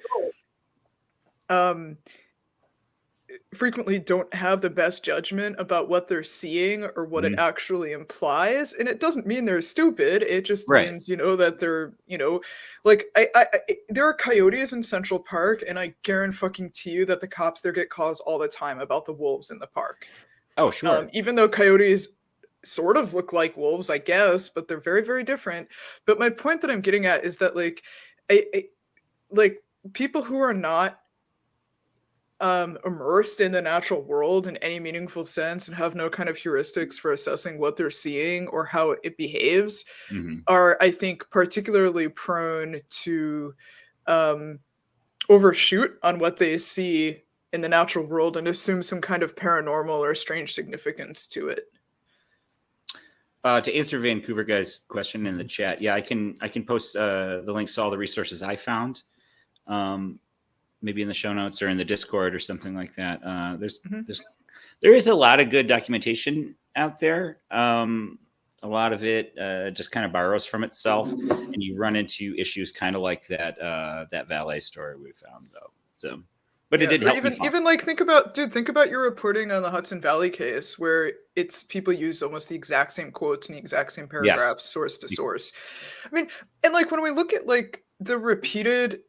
frequently don't have the best judgment about what they're seeing or what it actually implies. And it doesn't mean they're stupid. It just means, that they're, like there are coyotes in Central Park, and I guarantee you that the cops there get calls all the time about the wolves in the park. Oh, sure. Even though coyotes sort of look like wolves, I guess, but they're very, very different. But my point that I'm getting at is that like people who are not immersed in the natural world in any meaningful sense and have no kind of heuristics for assessing what they're seeing or how it behaves are, I think, particularly prone to overshoot on what they see in the natural world and assume some kind of paranormal or strange significance to it. To answer Vancouver guy's question in the chat, yeah, I can post the links to all the resources I found. Maybe in the show notes or in the Discord or something like that. There is a lot of good documentation out there. A lot of it just kind of borrows from itself, and you run into issues kind of like that valet story we found though. So, but it did help. Even like think about your reporting on the Hudson Valley case, where it's people use almost the exact same quotes and the exact same paragraphs, source to source. I mean, and like when we look at like the repeated.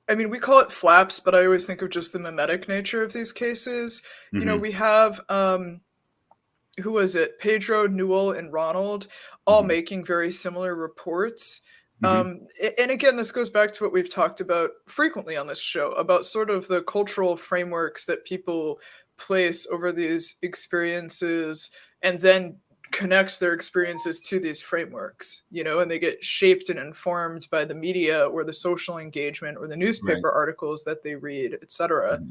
I mean, we call it flaps, but I always think of just the mimetic nature of these cases. We have, who was it? Pedro, Newell, and Ronald all making very similar reports. And again, this goes back to what we've talked about frequently on this show, about sort of the cultural frameworks that people place over these experiences and then connect their experiences to these frameworks, and they get shaped and informed by the media or the social engagement or the newspaper articles that they read, etc.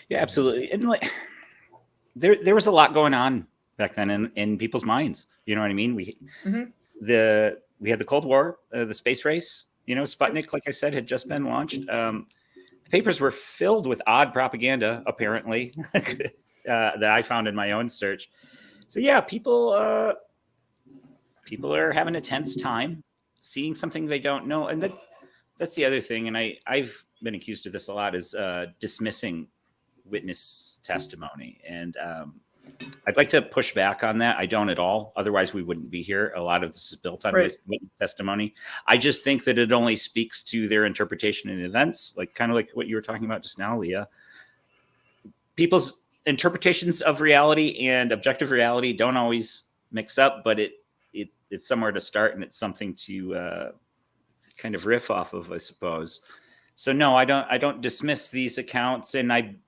Yeah, absolutely. And like, there was a lot going on back then in people's minds. You know what I mean? We had the Cold War, the space race. Sputnik, like I said, had just been launched. The papers were filled with odd propaganda, apparently, that I found in my own search. So yeah, people are having a tense time seeing something they don't know, and that's the other thing. And I've been accused of this a lot, is dismissing witness testimony, and I'd like to push back on that. I don't at all. Otherwise, we wouldn't be here. A lot of this is built on witness testimony. I just think that it only speaks to their interpretation of events, kind of like what you were talking about just now, Leah. People's interpretations of reality and objective reality don't always mix up, but it's somewhere to start, and it's something to kind of riff off of, I suppose. So no, I don't dismiss these accounts, and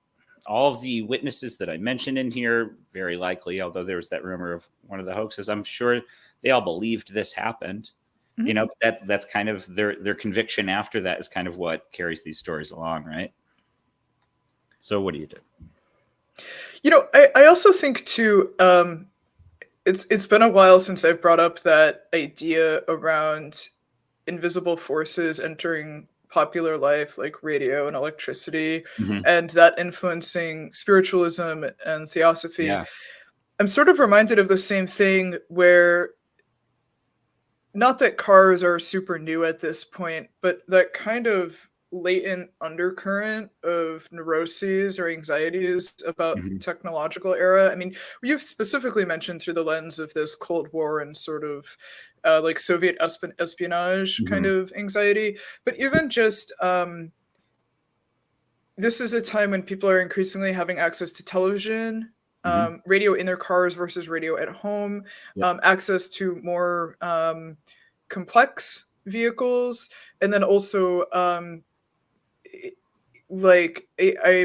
all of the witnesses that I mentioned in here, very likely, although there was that rumor of one of the hoaxes, I'm sure they all believed this happened. That's kind of their conviction after that is kind of what carries these stories along, right? So what do you do? I also think too, it's been a while since I've brought up that idea around invisible forces entering popular life, like radio and electricity, and that influencing spiritualism and theosophy. Yeah. I'm sort of reminded of the same thing where, not that cars are super new at this point, but that kind of latent undercurrent of neuroses or anxieties about technological era. I mean, you've specifically mentioned through the lens of this Cold War and sort of like Soviet espionage kind of anxiety, but even just this is a time when people are increasingly having access to television, radio in their cars versus radio at home, access to more complex vehicles, and then also I'm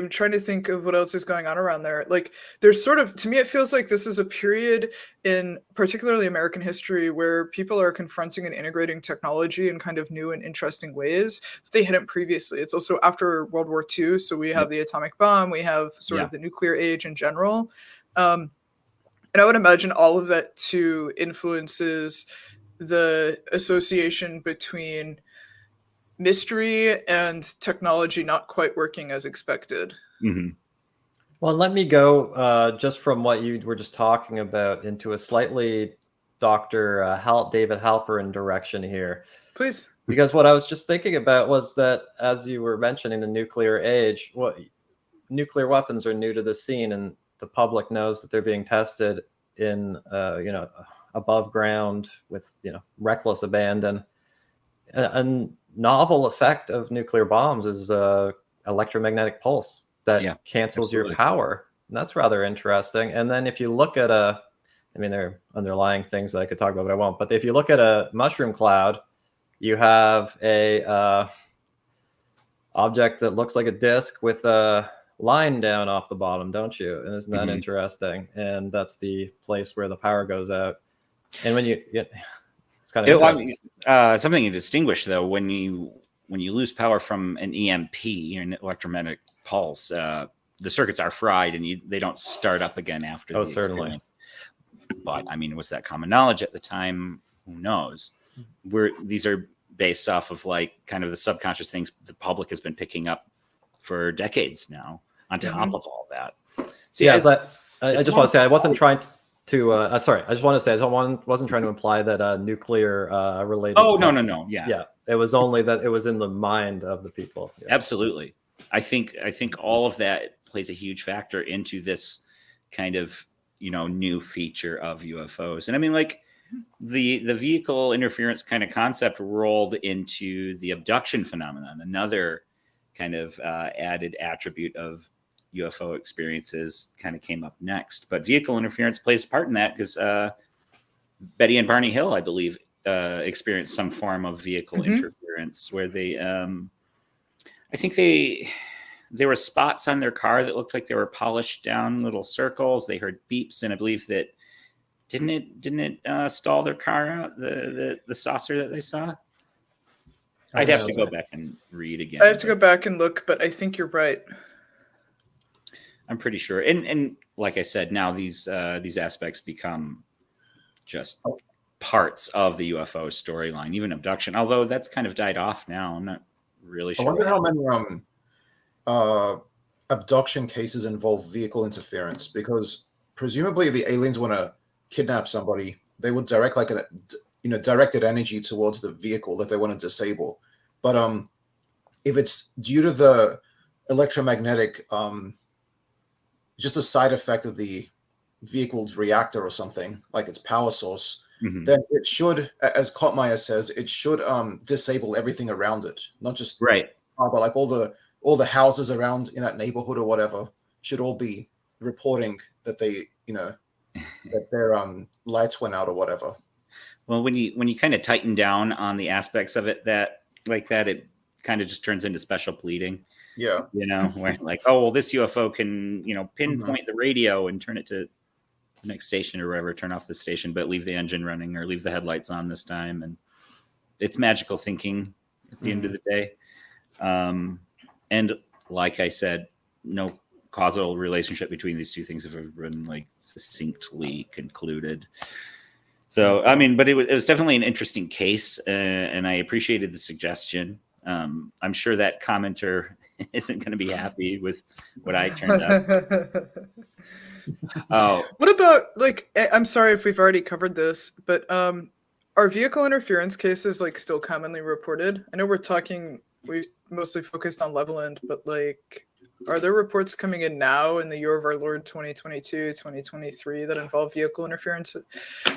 trying to think of what else is going on around there. Like, there's sort of, to me, it feels like this is a period in particularly American history where people are confronting and integrating technology in kind of new and interesting ways that they hadn't previously. It's also after World War II, so we have the atomic bomb, we have sort of the nuclear age in general. And I would imagine all of that too influences the association between mystery and technology not quite working as expected. Well, let me go just from what you were just talking about into a slightly Dr. David Halperin direction here. Please. Because what I was just thinking about was that, as you were mentioning, the nuclear age, nuclear weapons are new to the scene, and the public knows that they're being tested in, above ground with, reckless abandon. A novel effect of nuclear bombs is electromagnetic pulse that cancels your power. And that's rather interesting. And then if you look at there are underlying things that I could talk about, but I won't. But if you look at a mushroom cloud, you have a object that looks like a disc with a line down off the bottom, don't you? And isn't that interesting? And that's the place where the power goes out. And when it's kind of something to distinguish, though, when you lose power from an EMP, an electromagnetic pulse, the circuits are fried and they don't start up again after the experience. But I mean, was that common knowledge at the time? Who knows? These are based off of kind of the subconscious things the public has been picking up for decades now on top of all that. So I just want to say I wasn't trying to I just want to say I wasn't trying to imply that nuclear related. Oh, no. Yeah. It was only that it was in the mind of the people. Yeah. Absolutely. I think all of that plays a huge factor into this kind of, new feature of UFOs. And I mean, the vehicle interference kind of concept rolled into the abduction phenomenon, another kind of added attribute of UFO experiences kind of came up next. But vehicle interference plays a part in that because Betty and Barney Hill, I believe, experienced some form of vehicle interference where they, I think there were spots on their car that looked like they were polished down little circles. They heard beeps, and I believe that Didn't it stall their car out, the saucer that they saw? I'd have to go back and read again. I have to go back and look, but I think you're right. I'm pretty sure. And like I said, now these aspects become just parts of the UFO storyline, even abduction, although that's kind of died off now. I'm not really sure. I wonder how many abduction cases involve vehicle interference, because presumably the aliens want to kidnap somebody, they would direct like a directed energy towards the vehicle that they want to disable. But if it's due to the electromagnetic, just a side effect of the vehicle's reactor or something, like its power source, then it should, as Kottmeyer says, it should disable everything around it, not just right, but like all the houses around in that neighborhood or whatever should all be reporting that they, that their lights went out or whatever. Well, when you kind of tighten down on the aspects of it that it kind of just turns into special pleading. Yeah. Where like, oh, well, this UFO can, pinpoint the radio and turn it to the next station or whatever, turn off the station, but leave the engine running or leave the headlights on this time. And it's magical thinking at the end of the day. And like I said, no causal relationship between these two things have ever been like succinctly concluded. So, I mean, but it was definitely an interesting case, and I appreciated the suggestion. I'm sure that commenter isn't going to be happy with what I turned up. Oh, what about, like, I'm sorry if we've already covered this, but are vehicle interference cases like still commonly reported? I know we mostly focused on Levelland, but like, are there reports coming in now in the year of our Lord 2022, 2023 that involve vehicle interference?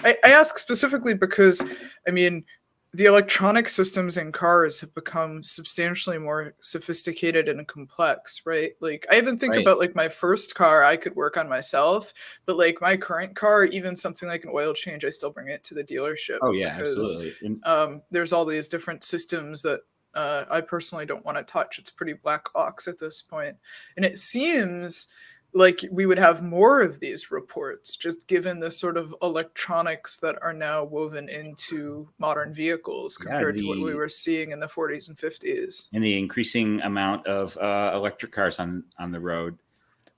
I ask specifically because, I mean, the electronic systems in cars have become substantially more sophisticated and complex, right? Like, I even think about like my first car I could work on myself, but like my current car, even something like an oil change, I still bring it to the dealership. Oh yeah, because, absolutely. There's all these different systems that I personally don't want to touch. It's pretty black box at this point. And it seems like we would have more of these reports, just given the sort of electronics that are now woven into modern vehicles compared to what we were seeing in the 40s and 50s. And the increasing amount of electric cars on the road.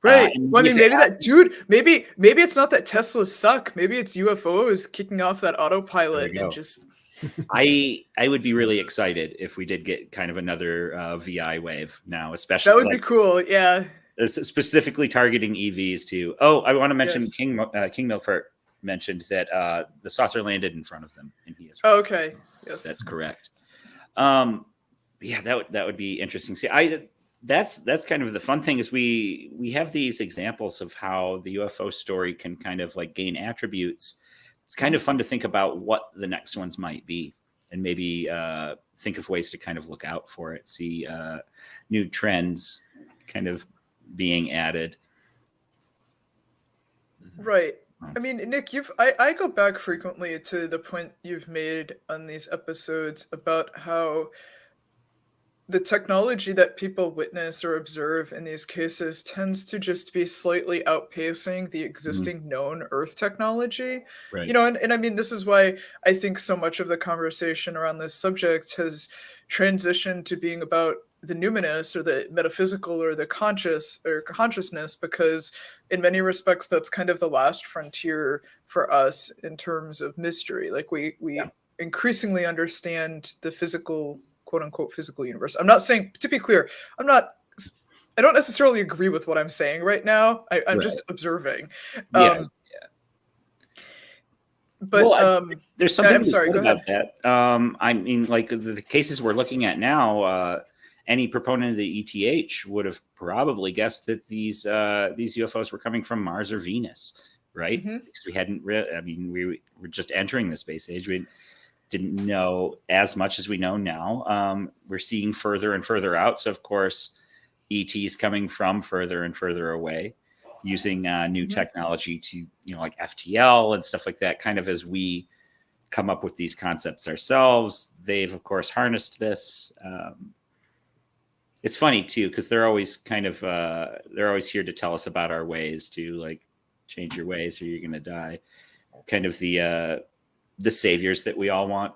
Right. Well, I mean, maybe it's not that Teslas suck. Maybe it's UFOs kicking off that autopilot and just... I would be really excited if we did get kind of another VI wave now, especially. That would be cool, yeah. Specifically targeting EVs too. Oh, I want to mention King Milford mentioned that the saucer landed in front of them, and he is right. Oh, okay. Yes, that's correct. Yeah, that would be interesting. See, that's kind of the fun thing is we have these examples of how the UFO story can kind of like gain attributes. It's kind of fun to think about what the next ones might be, and maybe think of ways to kind of look out for it, see new trends kind of being added. Right. I mean, Nick, I go back frequently to the point you've made on these episodes about how the technology that people witness or observe in these cases tends to just be slightly outpacing the existing known Earth technology. Right. And I mean, this is why I think so much of the conversation around this subject has transitioned to being about the numinous or the metaphysical or the consciousness, because in many respects, that's kind of the last frontier for us in terms of mystery. Like we increasingly understand the physical, quote unquote, physical universe. I'm not saying, to be clear, I don't necessarily agree with what I'm saying right now. I'm just observing. But there's something to say about that. I mean, like the cases we're looking at now, any proponent of the ETH would have probably guessed that these UFOs were coming from Mars or Venus, right? Because we hadn't we were just entering the space age. We didn't know as much as we know now. We're seeing further and further out. So, of course, ETs coming from further and further away, using new technology to, like FTL and stuff like that, kind of as we come up with these concepts ourselves. They've, of course, harnessed this. It's funny, too, because they're always kind of they're always here to tell us about our ways, to like change your ways or you're going to die. kind of the saviors that we all want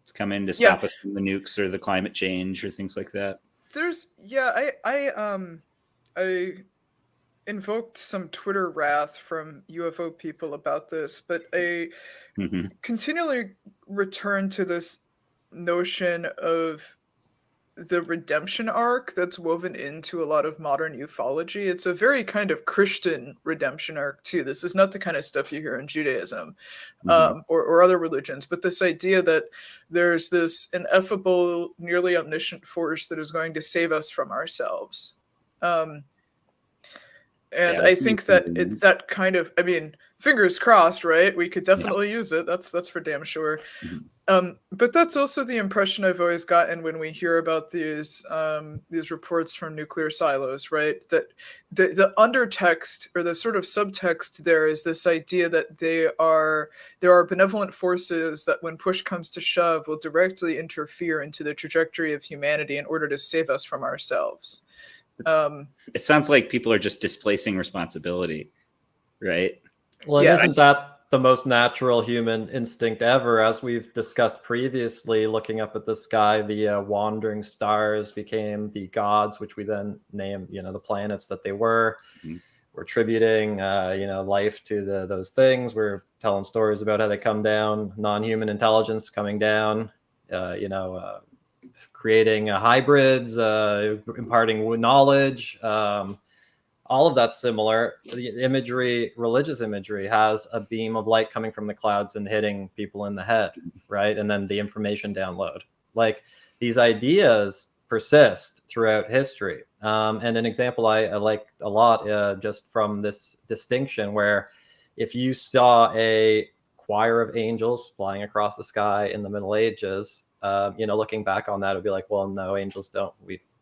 to come in to stop us from the nukes or the climate change or things like that. I invoked some Twitter wrath from UFO people about this, but I continually return to this notion of the redemption arc that's woven into a lot of modern ufology. It's a very kind of Christian redemption arc too. This is not the kind of stuff you hear in Judaism or other religions, but this idea that there's this ineffable, nearly omniscient force that is going to save us from ourselves. And I think that that kind of, I mean, fingers crossed, right? We could definitely use it. That's for damn sure. But that's also the impression I've always gotten when we hear about these reports from nuclear silos, right? That the undertext or the sort of subtext there is this idea that there are benevolent forces that when push comes to shove will directly interfere into the trajectory of humanity in order to save us from ourselves. It sounds like people are just displacing responsibility, right? Well, isn't that the most natural human instinct ever? As we've discussed previously, looking up at the sky, the wandering stars became the gods, which we then named, the planets that they were. We're attributing, life to those things. We're telling stories about how they come down, non-human intelligence coming down, creating hybrids, imparting knowledge. All of that's similar. The imagery, religious imagery, has a beam of light coming from the clouds and hitting people in the head, right? And then the information download. Like, these ideas persist throughout history. And an example I like a lot, just from this distinction, where if you saw a choir of angels flying across the sky in the Middle Ages, looking back on that, it'd be like, well, no, angels don't.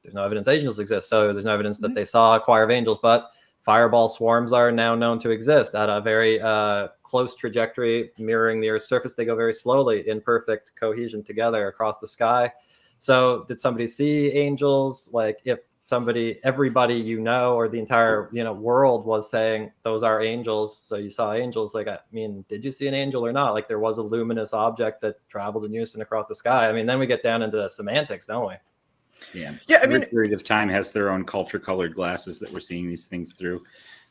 There's no evidence angels exist, so there's no evidence that they saw a choir of angels. But fireball swarms are now known to exist at a very close trajectory, mirroring the Earth's surface. They go very slowly in perfect cohesion together across the sky. So did somebody see angels? Like, if everybody or the entire world was saying those are angels, so you saw angels, like, I mean, did you see an angel or not? Like, there was a luminous object that traveled in unison across the sky. I mean, then we get down into the semantics, don't we? Yeah. I mean, every period of time has their own culture-colored glasses that we're seeing these things through.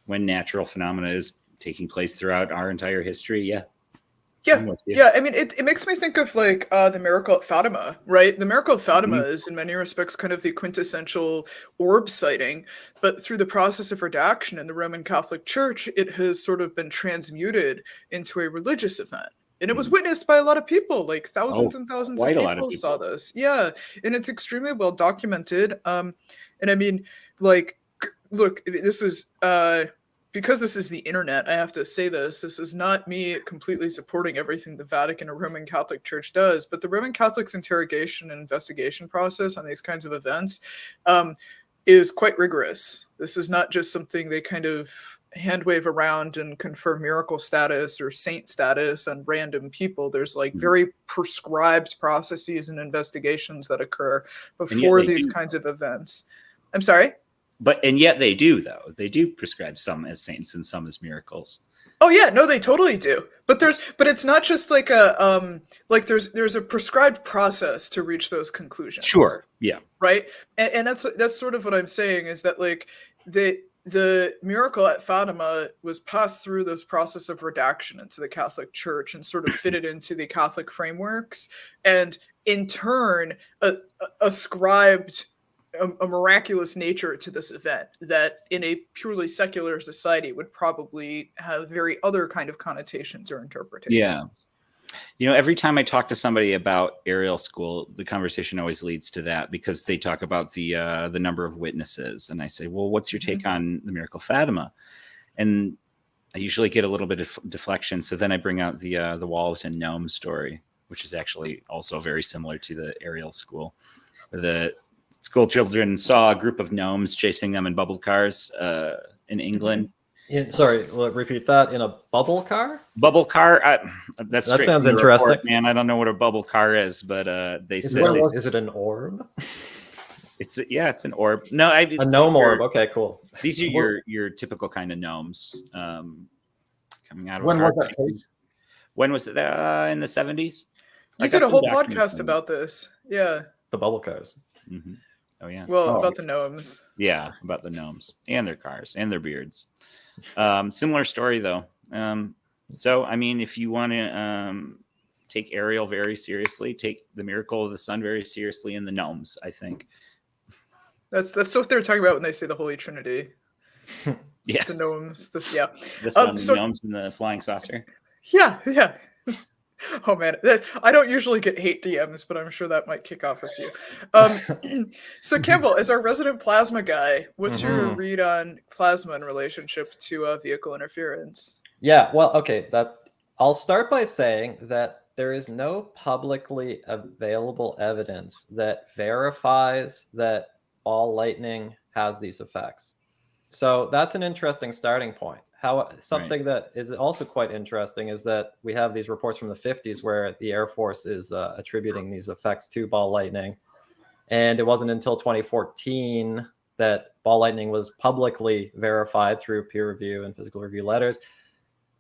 When natural phenomena is taking place throughout our entire history, I mean, it makes me think of like the miracle at Fatima, right? The miracle of Fatima is in many respects kind of the quintessential orb sighting, but through the process of redaction in the Roman Catholic Church, it has sort of been transmuted into a religious event. And it was witnessed by a lot of people, like thousands and thousands of people saw this. Yeah, and it's extremely well documented. And I mean, like, look, this is because this is the internet, I have to say this. This is not me completely supporting everything the Vatican or Roman Catholic Church does, but the Roman Catholic's interrogation and investigation process on these kinds of events is quite rigorous. This is not just something they kind of hand wave around and confer miracle status or saint status on random people. There's like very prescribed processes and investigations that occur before these kinds of events. I'm sorry? And yet they do, though. They do prescribe some as saints and some as miracles. Oh yeah, no, they totally do. But it's not just like there's a prescribed process to reach those conclusions. Sure. Yeah. Right. And that's sort of what I'm saying, is that like the miracle at Fatima was passed through this process of redaction into the Catholic Church and sort of fitted into the Catholic frameworks, and in turn ascribed a miraculous nature to this event that in a purely secular society would probably have very other kind of connotations or interpretations. Yeah. Every time I talk to somebody about aerial school, the conversation always leads to that, because they talk about the number of witnesses. And I say, well, what's your take on the miracle of Fatima? And I usually get a little bit of deflection. So then I bring out the Wallerton gnome story, which is actually also very similar to the aerial school. The school children saw a group of gnomes chasing them in bubble cars in England. Sorry, repeat that. In a bubble car? Bubble car? That sounds interesting. Report, man, I don't know what a bubble car is, but they said... Is it an orb? It's an orb. No, a gnome orb. Okay, cool. These are your typical kind of gnomes coming out of... When was that case? When was it? In the 70s? You did a whole podcast about this. Yeah. The bubble cars. Mm-hmm. Oh, yeah. Well, about the gnomes. Yeah, about the gnomes and their cars and their beards. Similar story, though. So, I mean, if you want to take Ariel very seriously, take the miracle of the sun very seriously, and the gnomes, I think. That's what they're talking about when they say the Holy Trinity. Yeah. The gnomes. The sun, the gnomes, and the flying saucer. Yeah. Oh man, I don't usually get hate DMs, but I'm sure that might kick off a few. So Campbell, as our resident plasma guy, what's your read on plasma in relationship to vehicle interference? Yeah, well, okay, I'll start by saying that there is no publicly available evidence that verifies that ball lightning has these effects. So that's an interesting starting point. Something that is also quite interesting is that we have these reports from the 50s where the Air Force is attributing these effects to ball lightning. And it wasn't until 2014 that ball lightning was publicly verified through peer review and physical review letters.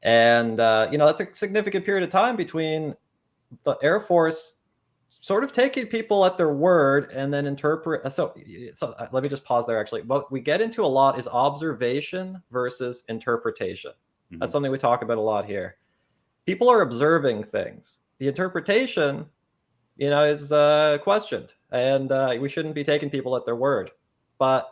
And, that's a significant period of time between the Air Force sort of taking people at their word and then interpret. So let me just pause there. Actually, what we get into a lot is observation versus interpretation. Mm-hmm. That's something we talk about a lot here. People are observing things. The interpretation, is questioned, and we shouldn't be taking people at their word. But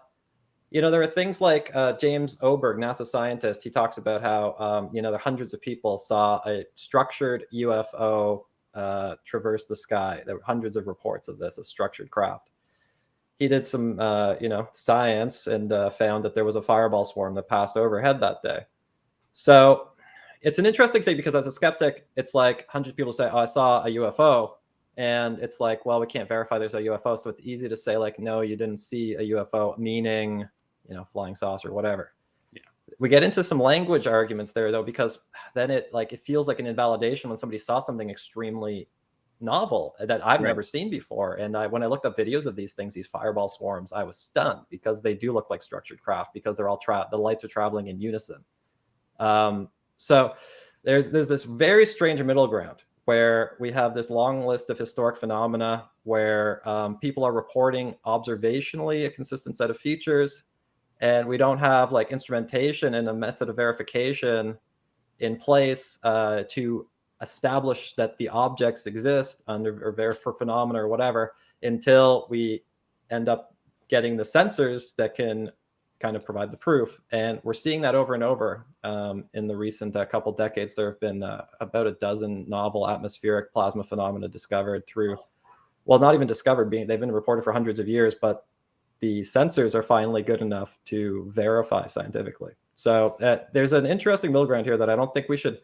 there are things like James Oberg, NASA scientist. He talks about how there hundreds of people saw a structured UFO traverse the sky. There were hundreds of reports of this, a structured craft. He did some, science and found that there was a fireball swarm that passed overhead that day. So it's an interesting thing because as a skeptic, it's like hundreds of people say, "Oh, I saw a UFO," and it's like, well, we can't verify there's a UFO, so it's easy to say like, no, you didn't see a UFO, meaning flying saucer, whatever. We get into some language arguments there, though, because then it feels like an invalidation when somebody saw something extremely novel that I've never seen before. And when I looked up videos of these things, these fireball swarms, I was stunned because they do look like structured craft because they're all the lights are traveling in unison. So there's this very strange middle ground where we have this long list of historic phenomena where people are reporting observationally a consistent set of features. And we don't have instrumentation and a method of verification in place to establish that the objects exist for phenomena or whatever until we end up getting the sensors that can kind of provide the proof. And we're seeing that over and over in the recent couple decades. There have been about a dozen novel atmospheric plasma phenomena discovered not even discovered, they've been reported for hundreds of years, but the sensors are finally good enough to verify scientifically. So there's an interesting middle ground here that I don't think we should,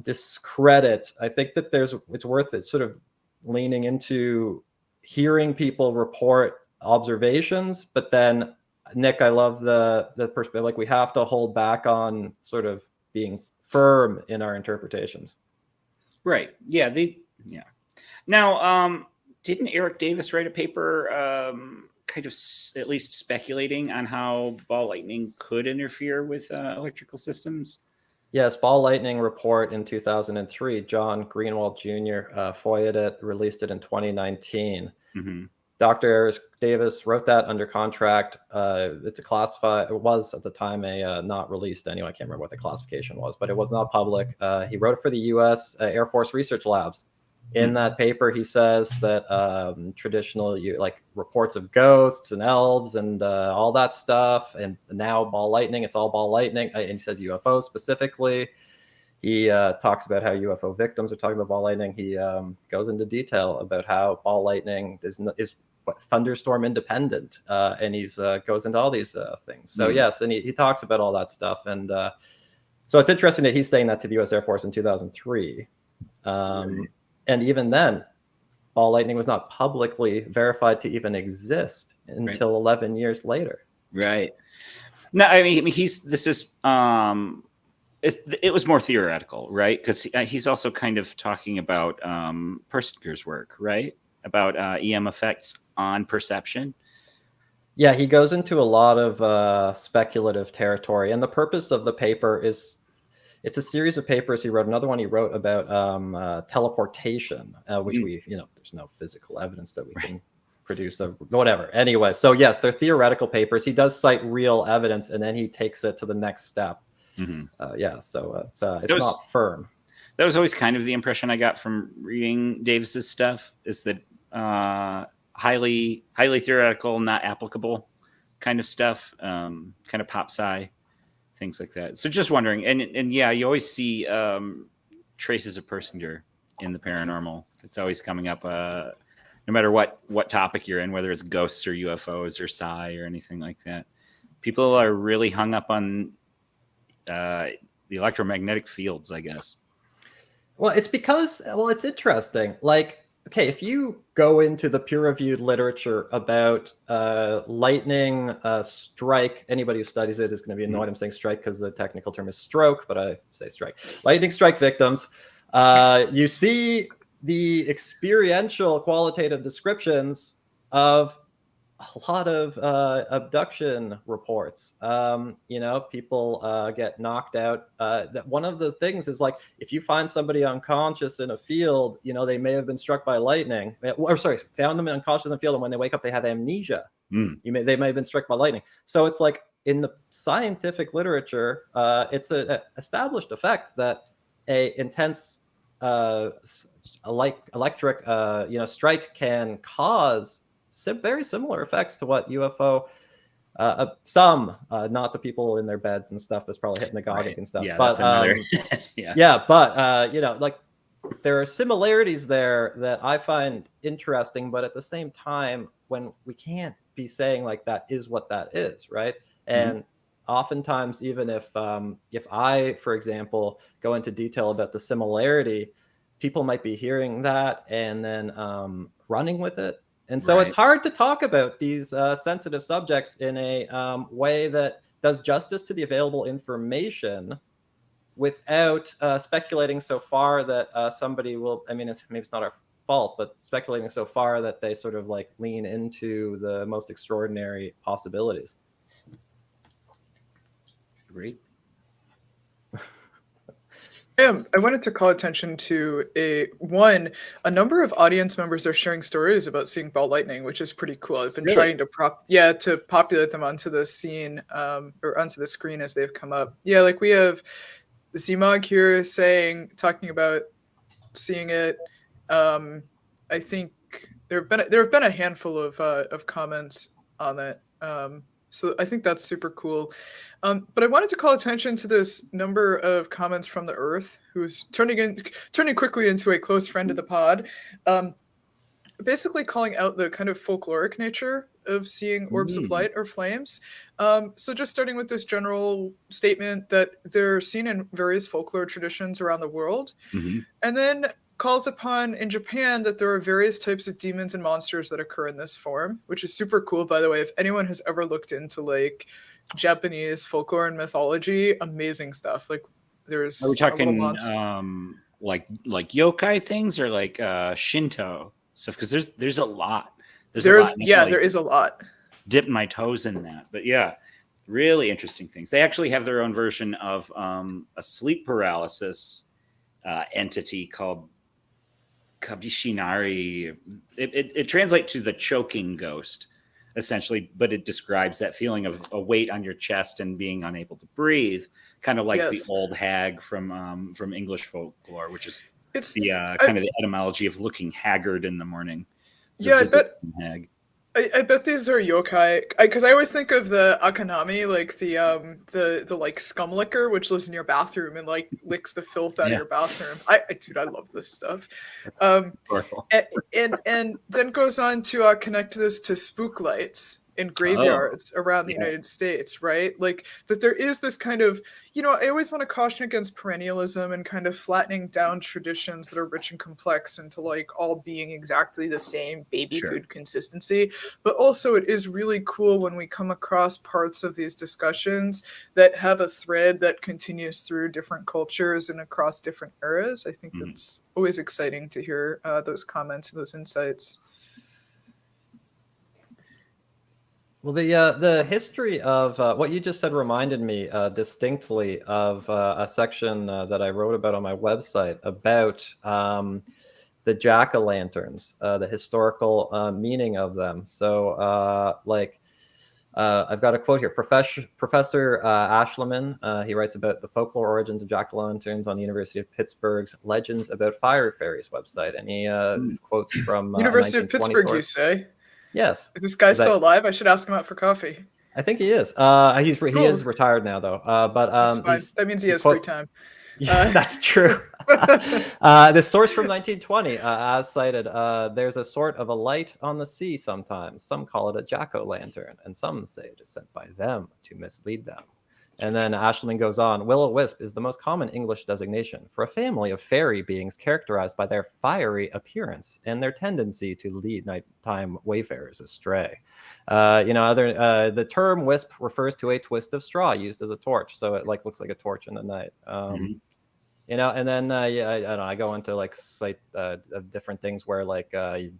discredit. I think that it's worth it sort of leaning into hearing people report observations, but then Nick, I love the perspective. We have to hold back on sort of being firm in our interpretations. Right. Yeah. Now, didn't Eric Davis write a paper kind of at least speculating on how ball lightning could interfere with electrical systems? Yes, ball lightning report in 2003. John Greenwald Jr. FOIA'd it, released it in 2019. Mm-hmm. Dr. Eric Davis wrote that under contract. It's a classified. It was at the time a not released anyway. I can't remember what the classification was, but it was not public. He wrote it for the U.S. Air Force Research Labs. In that paper, he says that traditional reports of ghosts and elves and all that stuff, and now ball lightning, it's all ball lightning. And he says UFO specifically. He talks about how UFO victims are talking about ball lightning. He goes into detail about how ball lightning is thunderstorm independent, and he's goes into all these things. So yes, and he talks about all that stuff. And so it's interesting that he's saying that to the U.S. Air Force in 2003. And even then, ball lightning was not publicly verified to even exist until 11 years later. Right. No, I mean, it was more theoretical, right? Because he's also kind of talking about Persinger's work, right? About EM effects on perception. Yeah, he goes into a lot of speculative territory. And the purpose of the paper is, it's a series of papers he wrote. Another one he wrote about teleportation, which there's no physical evidence that we can produce of whatever. Anyway, so yes, they're theoretical papers. He does cite real evidence, and then he takes it to the next step. So it's not firm. That was always kind of the impression I got from reading Davis's stuff, is that highly theoretical, not applicable kind of stuff, kind of pop sci, things like that. So just wondering, and yeah, you always see traces of Persinger in the paranormal. It's always coming up, no matter what topic you're in, whether it's ghosts or UFOs or sci or anything like that. People are really hung up on the electromagnetic fields, I guess. Well, it's because, it's interesting. Like, okay, if you go into the peer-reviewed literature about lightning strike, anybody who studies it is going to be annoyed I'm saying strike because the technical term is stroke, but I say strike. Lightning strike victims. You see the experiential qualitative descriptions of a lot of abduction reports. People get knocked out. That one of the things is, like, if you find somebody unconscious in a field, they may have been struck by lightning. Found them unconscious in the field, and when they wake up, they have amnesia. They may have been struck by lightning. So it's like in the scientific literature, it's an established effect that a intense electric strike can cause very similar effects to what UFO, not the people in their beds and stuff that's probably hitting the Goggic and stuff. Yeah, but like, there are similarities there that I find interesting, but at the same time, when we can't be saying like that is what that is, right? And oftentimes, even if I, for example, go into detail about the similarity, people might be hearing that and then running with it. And so it's hard to talk about these sensitive subjects in a way that does justice to the available information without speculating so far that somebody will, maybe it's not our fault, but speculating so far that they sort of like lean into the most extraordinary possibilities. Great. I wanted to call attention to a number of audience members are sharing stories about seeing ball lightning, which is pretty cool. I've been trying to populate them onto the scene or onto the screen as they've come up. Yeah, like we have Zimog here talking about seeing it. I think there have been a handful of comments on it. So I think that's super cool. But I wanted to call attention to this number of comments from the Earth, who's turning quickly into a close friend of the pod, basically calling out the kind of folkloric nature of seeing orbs of light or flames. So just starting with this general statement that they're seen in various folklore traditions around the world, and then calls upon in Japan that there are various types of demons and monsters that occur in this form, which is super cool, by the way. If anyone has ever looked into like Japanese folklore and mythology, amazing stuff. Like there's Are we talking like yokai things or like Shinto stuff? Because there's a lot. There is a lot. Dipped my toes in that, but yeah, really interesting things. They actually have their own version of a sleep paralysis entity called Kabishinari. It translates to the choking ghost, essentially, but it describes that feeling of a weight on your chest and being unable to breathe, kind of like the old hag from English folklore, which is kind of the etymology of looking haggard in the morning. I bet these are yokai, because I always think of the Akanami, like the like scum licker, which lives in your bathroom and like licks the filth out of your bathroom. I love this stuff. And then goes on to connect this to spook lights in graveyards around the United States, right? Like that there is this kind of, I always want to caution against perennialism and kind of flattening down traditions that are rich and complex into like all being exactly the same baby food consistency. But also it is really cool when we come across parts of these discussions that have a thread that continues through different cultures and across different eras. I think that's always exciting to hear those comments and those insights. Well, the history of what you just said reminded me distinctly of a section that I wrote about on my website about the jack-o'-lanterns, the historical meaning of them. So, I've got a quote here. Professor Ashleman, he writes about the folklore origins of jack-o'-lanterns on the University of Pittsburgh's Legends About Fire Fairies website, and he quotes from University of Pittsburgh, you say? Yes. Is this guy still alive? I should ask him out for coffee. I think he is. He is retired now, though. But that's fine. That means he has free time. Yeah, that's true. The source from 1920, as cited, there's a sort of a light on the sea sometimes. Some call it a jack-o'-lantern, and some say it is sent by them to mislead them. And then Ashleman goes on, will-o'-wisp is the most common English designation for a family of fairy beings characterized by their fiery appearance and their tendency to lead nighttime wayfarers astray. The term wisp refers to a twist of straw used as a torch, so it looks like a torch in the night. And then I don't know, I go into cite of different things where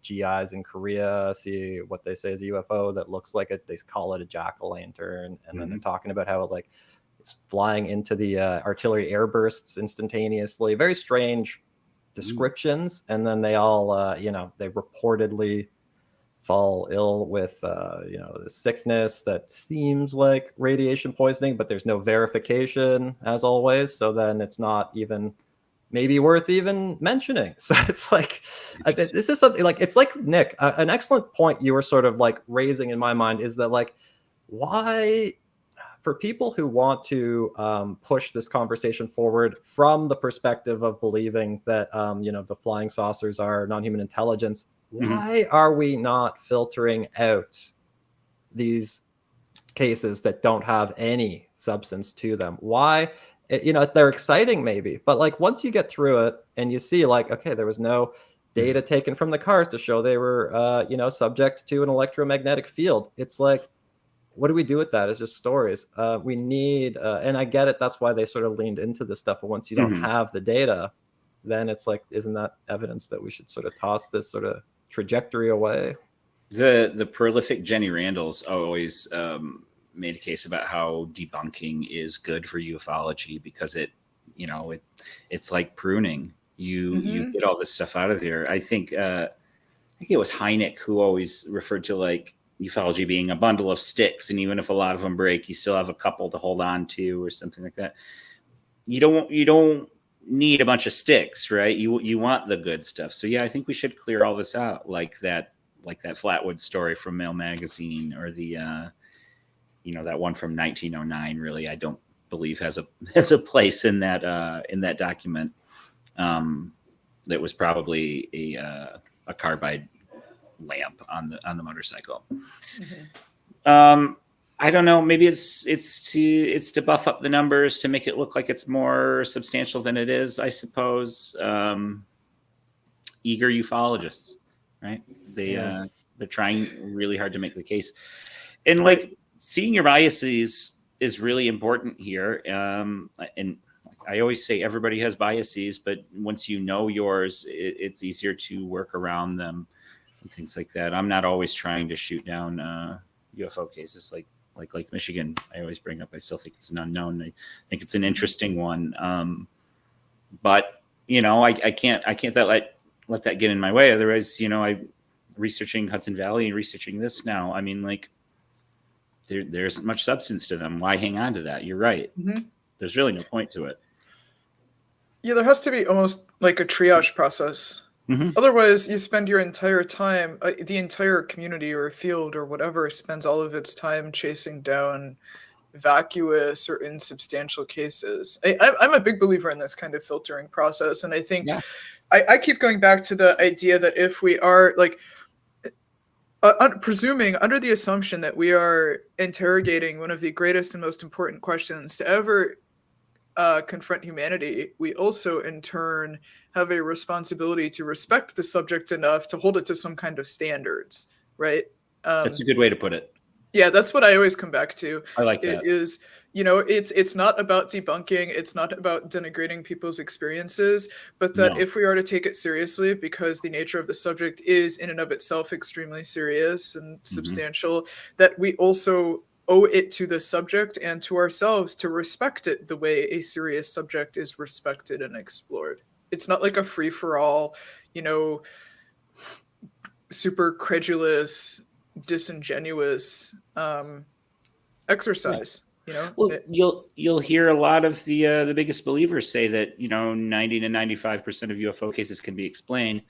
GIs in Korea see what they say is a UFO that looks like it. They call it a jack-o'-lantern, and then they're talking about how it's flying into the artillery airbursts instantaneously. Very strange descriptions, and then they all they reportedly fall ill with the sickness that seems like radiation poisoning, but there's no verification, as always. So then it's not even maybe worth even mentioning. So it's this is something it's Nick, an excellent point you were sort of raising in my mind is that why, for people who want to push this conversation forward from the perspective of believing that the flying saucers are non-human intelligence, why are we not filtering out these cases that don't have any substance to them? Why? They're exciting maybe, but once you get through it and you see okay, there was no data taken from the cars to show they were subject to an electromagnetic field. It's what do we do with that? It's just stories. We need, and I get it, that's why they sort of leaned into this stuff, but once you don't have the data, then it's isn't that evidence that we should sort of toss this sort of trajectory away? The prolific Jenny Randall's always made a case about how debunking is good for ufology because it's like pruning. You get all this stuff out of here. I think it was Hynek who always referred to ufology being a bundle of sticks, and even if a lot of them break, you still have a couple to hold on to or something like that. You don't need a bunch of sticks, right? You want the good stuff. So yeah, I think we should clear all this out, like that Flatwood story from Mail Magazine, or the that one from 1909. Really, I don't believe has a place in that document. That was probably a carbide lamp on the motorcycle. I don't know. Maybe it's to buff up the numbers to make it look like it's more substantial than it is, I suppose. Eager ufologists, right? They're trying really hard to make the case, and seeing your biases is really important here. And I always say everybody has biases, but once you know yours, it's easier to work around them and things like that. I'm not always trying to shoot down UFO cases like Michigan. I always bring up. I still think it's an unknown. I think it's an interesting one, but I can't let that get in my way. Otherwise, I'm researching Hudson Valley and researching this now. I mean, there isn't much substance to them. Why hang on to that? You're right. There's really no point to it. Yeah, there has to be almost like a triage process. Otherwise, you spend your entire time, the entire community or field or whatever spends all of its time chasing down vacuous or insubstantial cases. I'm a big believer in this kind of filtering process. And I think I keep going back to the idea that if we are presuming under the assumption that we are interrogating one of the greatest and most important questions to ever confront humanity, we also in turn have a responsibility to respect the subject enough to hold it to some kind of standards, right? That's a good way to put it. Yeah, that's what I always come back to. I like that. It is, you know, it's not about debunking, it's not about denigrating people's experiences, but that No. if we are to take it seriously, because the nature of the subject is in and of itself extremely serious and substantial, that we also owe it to the subject and to ourselves to respect it the way a serious subject is respected and explored. It's not like a free-for-all, you know, super credulous, disingenuous exercise. You know, well, you'll hear a lot of the biggest believers say that 90 to 95% of UFO cases can be explained.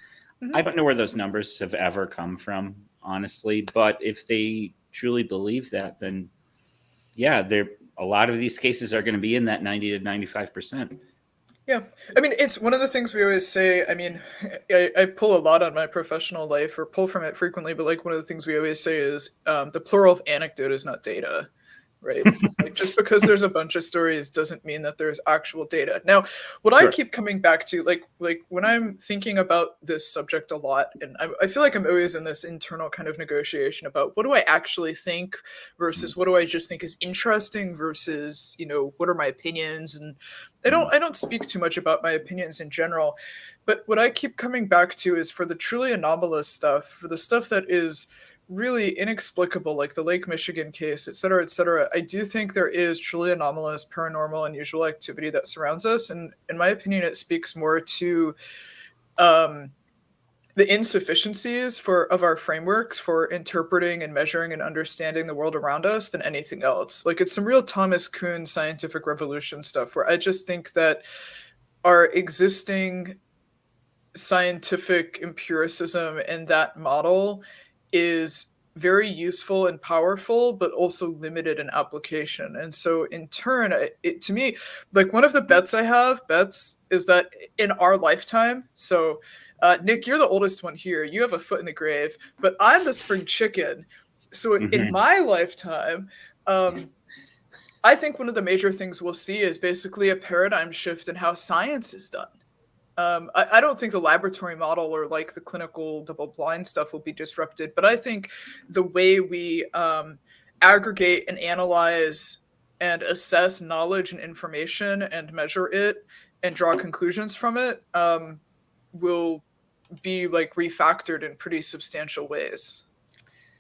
I don't know where those numbers have ever come from, honestly, but if they truly believe that, then yeah, a lot of these cases are going to be in that 90 to 95%. Yeah. I mean, it's one of the things we always say. I mean, I pull a lot on my professional life, or pull from it frequently, but like one of the things we always say is the plural of anecdote is not data, right? Like just because there's a bunch of stories doesn't mean that there's actual data. Now, what I keep coming back to, like when I'm thinking about this subject a lot, and I feel like I'm always in this internal kind of negotiation about what do I actually think versus what do I just think is interesting versus, what are my opinions? And I don't speak too much about my opinions in general, but what I keep coming back to is for the truly anomalous stuff, for the stuff that is really inexplicable, like the Lake Michigan case, et cetera, I do think there is truly anomalous, paranormal, unusual activity that surrounds us. And in my opinion, it speaks more to the insufficiencies of our frameworks for interpreting and measuring and understanding the world around us than anything else. Like it's some real Thomas Kuhn scientific revolution stuff where I just think that our existing scientific empiricism and that model is very useful and powerful, but also limited in application. And so in turn, to me, like one of the bets is that in our lifetime, so Nick, you're the oldest one here. You have a foot in the grave, but I'm the spring chicken. So in my lifetime, I think one of the major things we'll see is basically a paradigm shift in how science is done. I don't think the laboratory model or like the clinical double-blind stuff will be disrupted, but I think the way we aggregate and analyze and assess knowledge and information and measure it and draw conclusions from it will be like refactored in pretty substantial ways.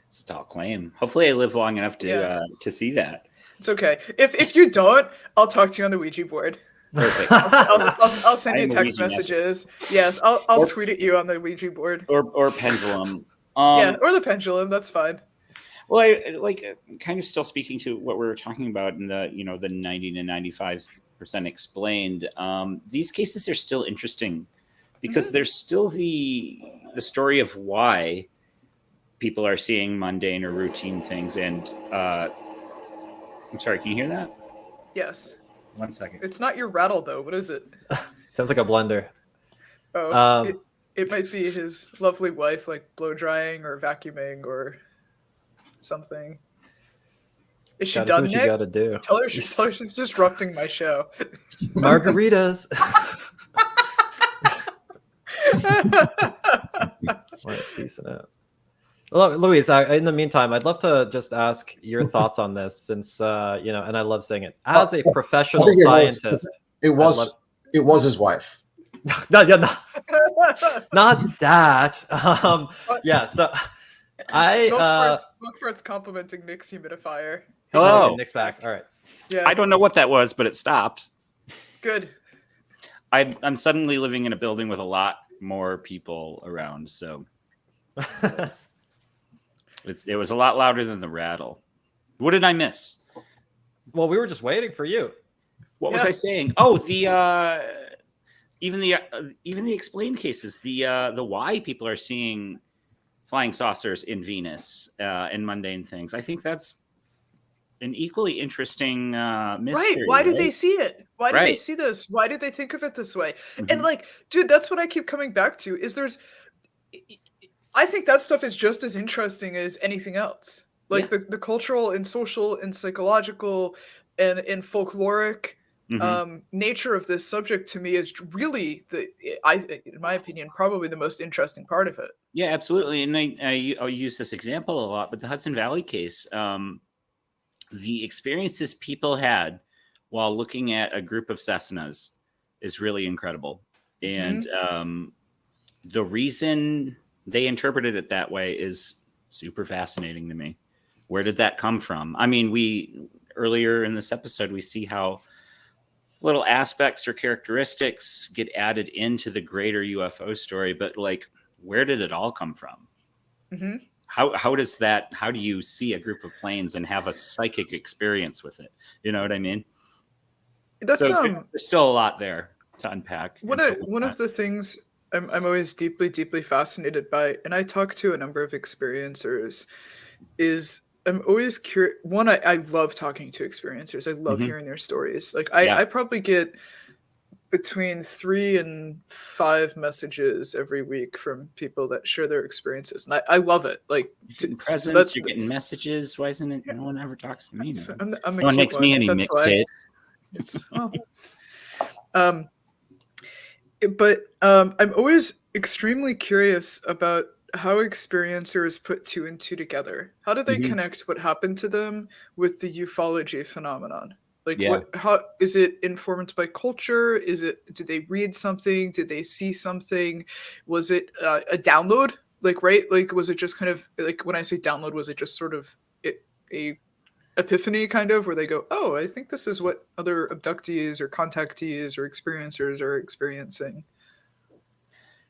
It's a tall claim. Hopefully I live long enough to see that. It's okay. If you don't, I'll talk to you on the Ouija board. Perfect. I'll send you text messages. Yes, I'll tweet at you on the Ouija board. Or pendulum. Yeah, or the pendulum. That's fine. Well, I like kind of still speaking to what we were talking about in the the 90 to 95% explained. These cases are still interesting because there's still the story of why people are seeing mundane or routine things. And I'm sorry, can you hear that? Yes. 1 second. It's not your rattle though. What is it? Sounds like a blender. Oh, it might be his lovely wife, like blow drying or vacuuming or something. Is she done, Nick? Nick? You gotta do. Tell her she's disrupting my show. Margaritas. Let's piece it out. Louise, in the meantime, I'd love to just ask your thoughts on this, since and I love saying it as a professional scientist. It was his wife. No, not that. Yeah. So Look for its complimenting Nick's humidifier. Hello, Nick's back. All right. Yeah. I don't know what that was, but it stopped. Good. I'm suddenly living in a building with a lot more people around, so. It was a lot louder than the rattle. What did I miss? Well, we were just waiting for you. What was I saying? Oh, even the explained cases, the why people are seeing flying saucers in Venus and mundane things. I think that's an equally interesting mystery. Right. Why did they see it? Why did they see this? Why did they think of it this way? And like, dude, that's what I keep coming back to is I think that stuff is just as interesting as anything else. Like the cultural and social and psychological and folkloric nature of this subject to me is really in my opinion, probably the most interesting part of it. Yeah, absolutely. And I'll use this example a lot, but the Hudson Valley case, the experiences people had while looking at a group of Cessnas is really incredible. And the reason they interpreted it that way is super fascinating to me. Where did that come from? I mean, earlier in this episode, we see how little aspects or characteristics get added into the greater UFO story, but like, where did it all come from? How do you see a group of planes and have a psychic experience with it? You know what I mean? That's there's still a lot there to unpack. One of the things I'm always deeply fascinated by, and I talk to a number of experiencers, is I'm always curious. One, I love talking to experiencers. I love hearing their stories. Like I probably get between 3 and 5 messages every week from people that share their experiences, and I love it. Like presents, you're getting messages. Why isn't it? No one ever talks to me. I'm no one makes me any mixtapes. But I'm always extremely curious about how experiencers put 2 and 2 together. How do they connect what happened to them with the ufology phenomenon? Like, how is it informed by culture? Did they read something? Did they see something? Was it a download? Like, right? Like, was it just kind of like, when I say download, was it just sort of a epiphany kind of, where they go, oh, I think this is what other abductees or contactees or experiencers are experiencing?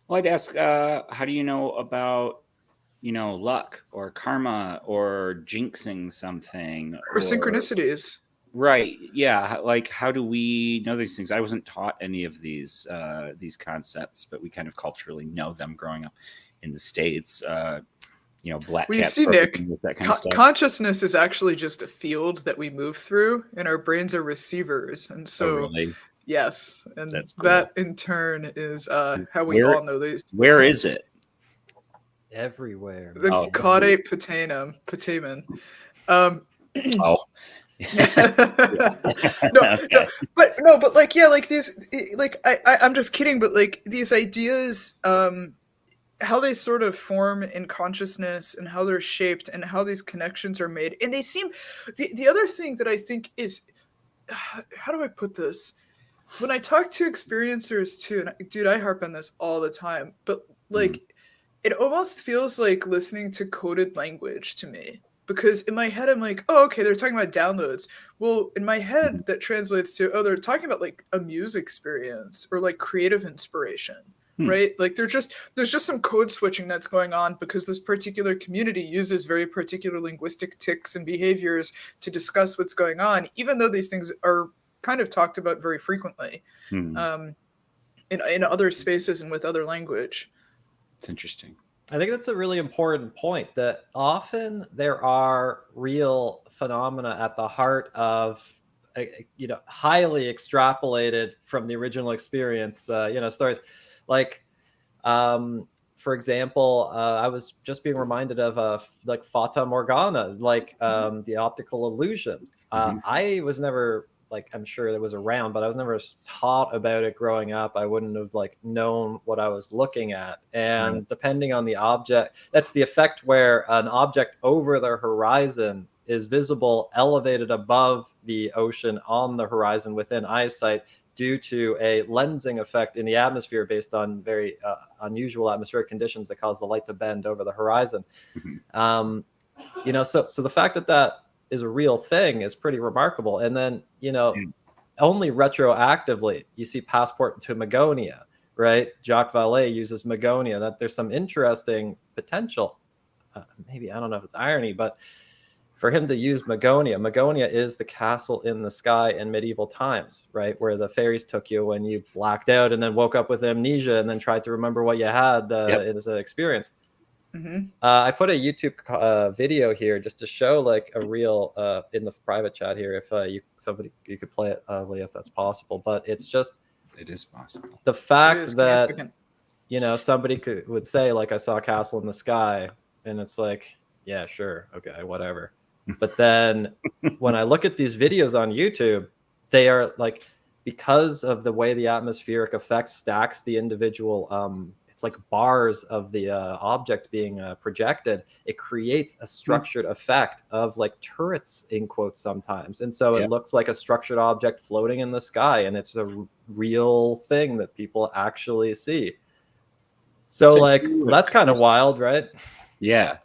Well, I'd ask, how do you know about, luck or karma or jinxing something or synchronicities? Right. Yeah. Like, how do we know these things? I wasn't taught any of these concepts, but we kind of culturally know them growing up in the States. Black well, you see, Nick, that kind of stuff. Consciousness is actually just a field that we move through, and our brains are receivers. And so, really? Yes, and that in turn is how we all know these. Where is it? Everywhere. The caudate putamen. Oh. but like these, like I'm just kidding, but like these ideas, how they sort of form in consciousness and how they're shaped and how these connections are made. And they seem, the other thing that I think is, how do I put this? When I talk to experiencers too, and dude, I harp on this all the time, but like, it almost feels like listening to coded language to me. Because in my head, I'm like, oh, okay, they're talking about downloads. Well, in my head, that translates to, oh, they're talking about like a music experience or like creative inspiration. Right? Like there's just some code switching that's going on because this particular community uses very particular linguistic tics and behaviors to discuss what's going on, even though these things are kind of talked about very frequently in other spaces and with other language. It's interesting. I think that's a really important point, that often there are real phenomena at the heart of highly extrapolated from the original experience stories. Like, for example, I was just being reminded of like Fata Morgana, like the optical illusion. I was never, like, I'm sure it was around, but I was never taught about it growing up. I wouldn't have like known what I was looking at. And depending on the object, that's the effect where an object over the horizon is visible, elevated above the ocean on the horizon within eyesight, due to a lensing effect in the atmosphere based on very unusual atmospheric conditions that cause the light to bend over the horizon. So the fact that is a real thing is pretty remarkable. And then, only retroactively, you see Passport to Magonia, right? Jacques Vallée uses Magonia, that there's some interesting potential. Maybe, I don't know if it's irony, but for him to use Magonia is the castle in the sky in medieval times, right? Where the fairies took you when you blacked out and then woke up with amnesia and then tried to remember what you had as an experience. I put a YouTube video here just to show like a real in the private chat here. If you could play it, Leah, if that's possible. But it is possible. The fact that somebody would say like, I saw a castle in the sky, and it's like, yeah, sure, okay, whatever. But then when I look at these videos on YouTube, they are like, because of the way the atmospheric effect stacks the individual, it's like bars of the object being projected, it creates a structured effect of like turrets in quotes sometimes. And so it looks like a structured object floating in the sky, and it's a real thing that people actually see. So like, that's kind of wild, right? Yeah.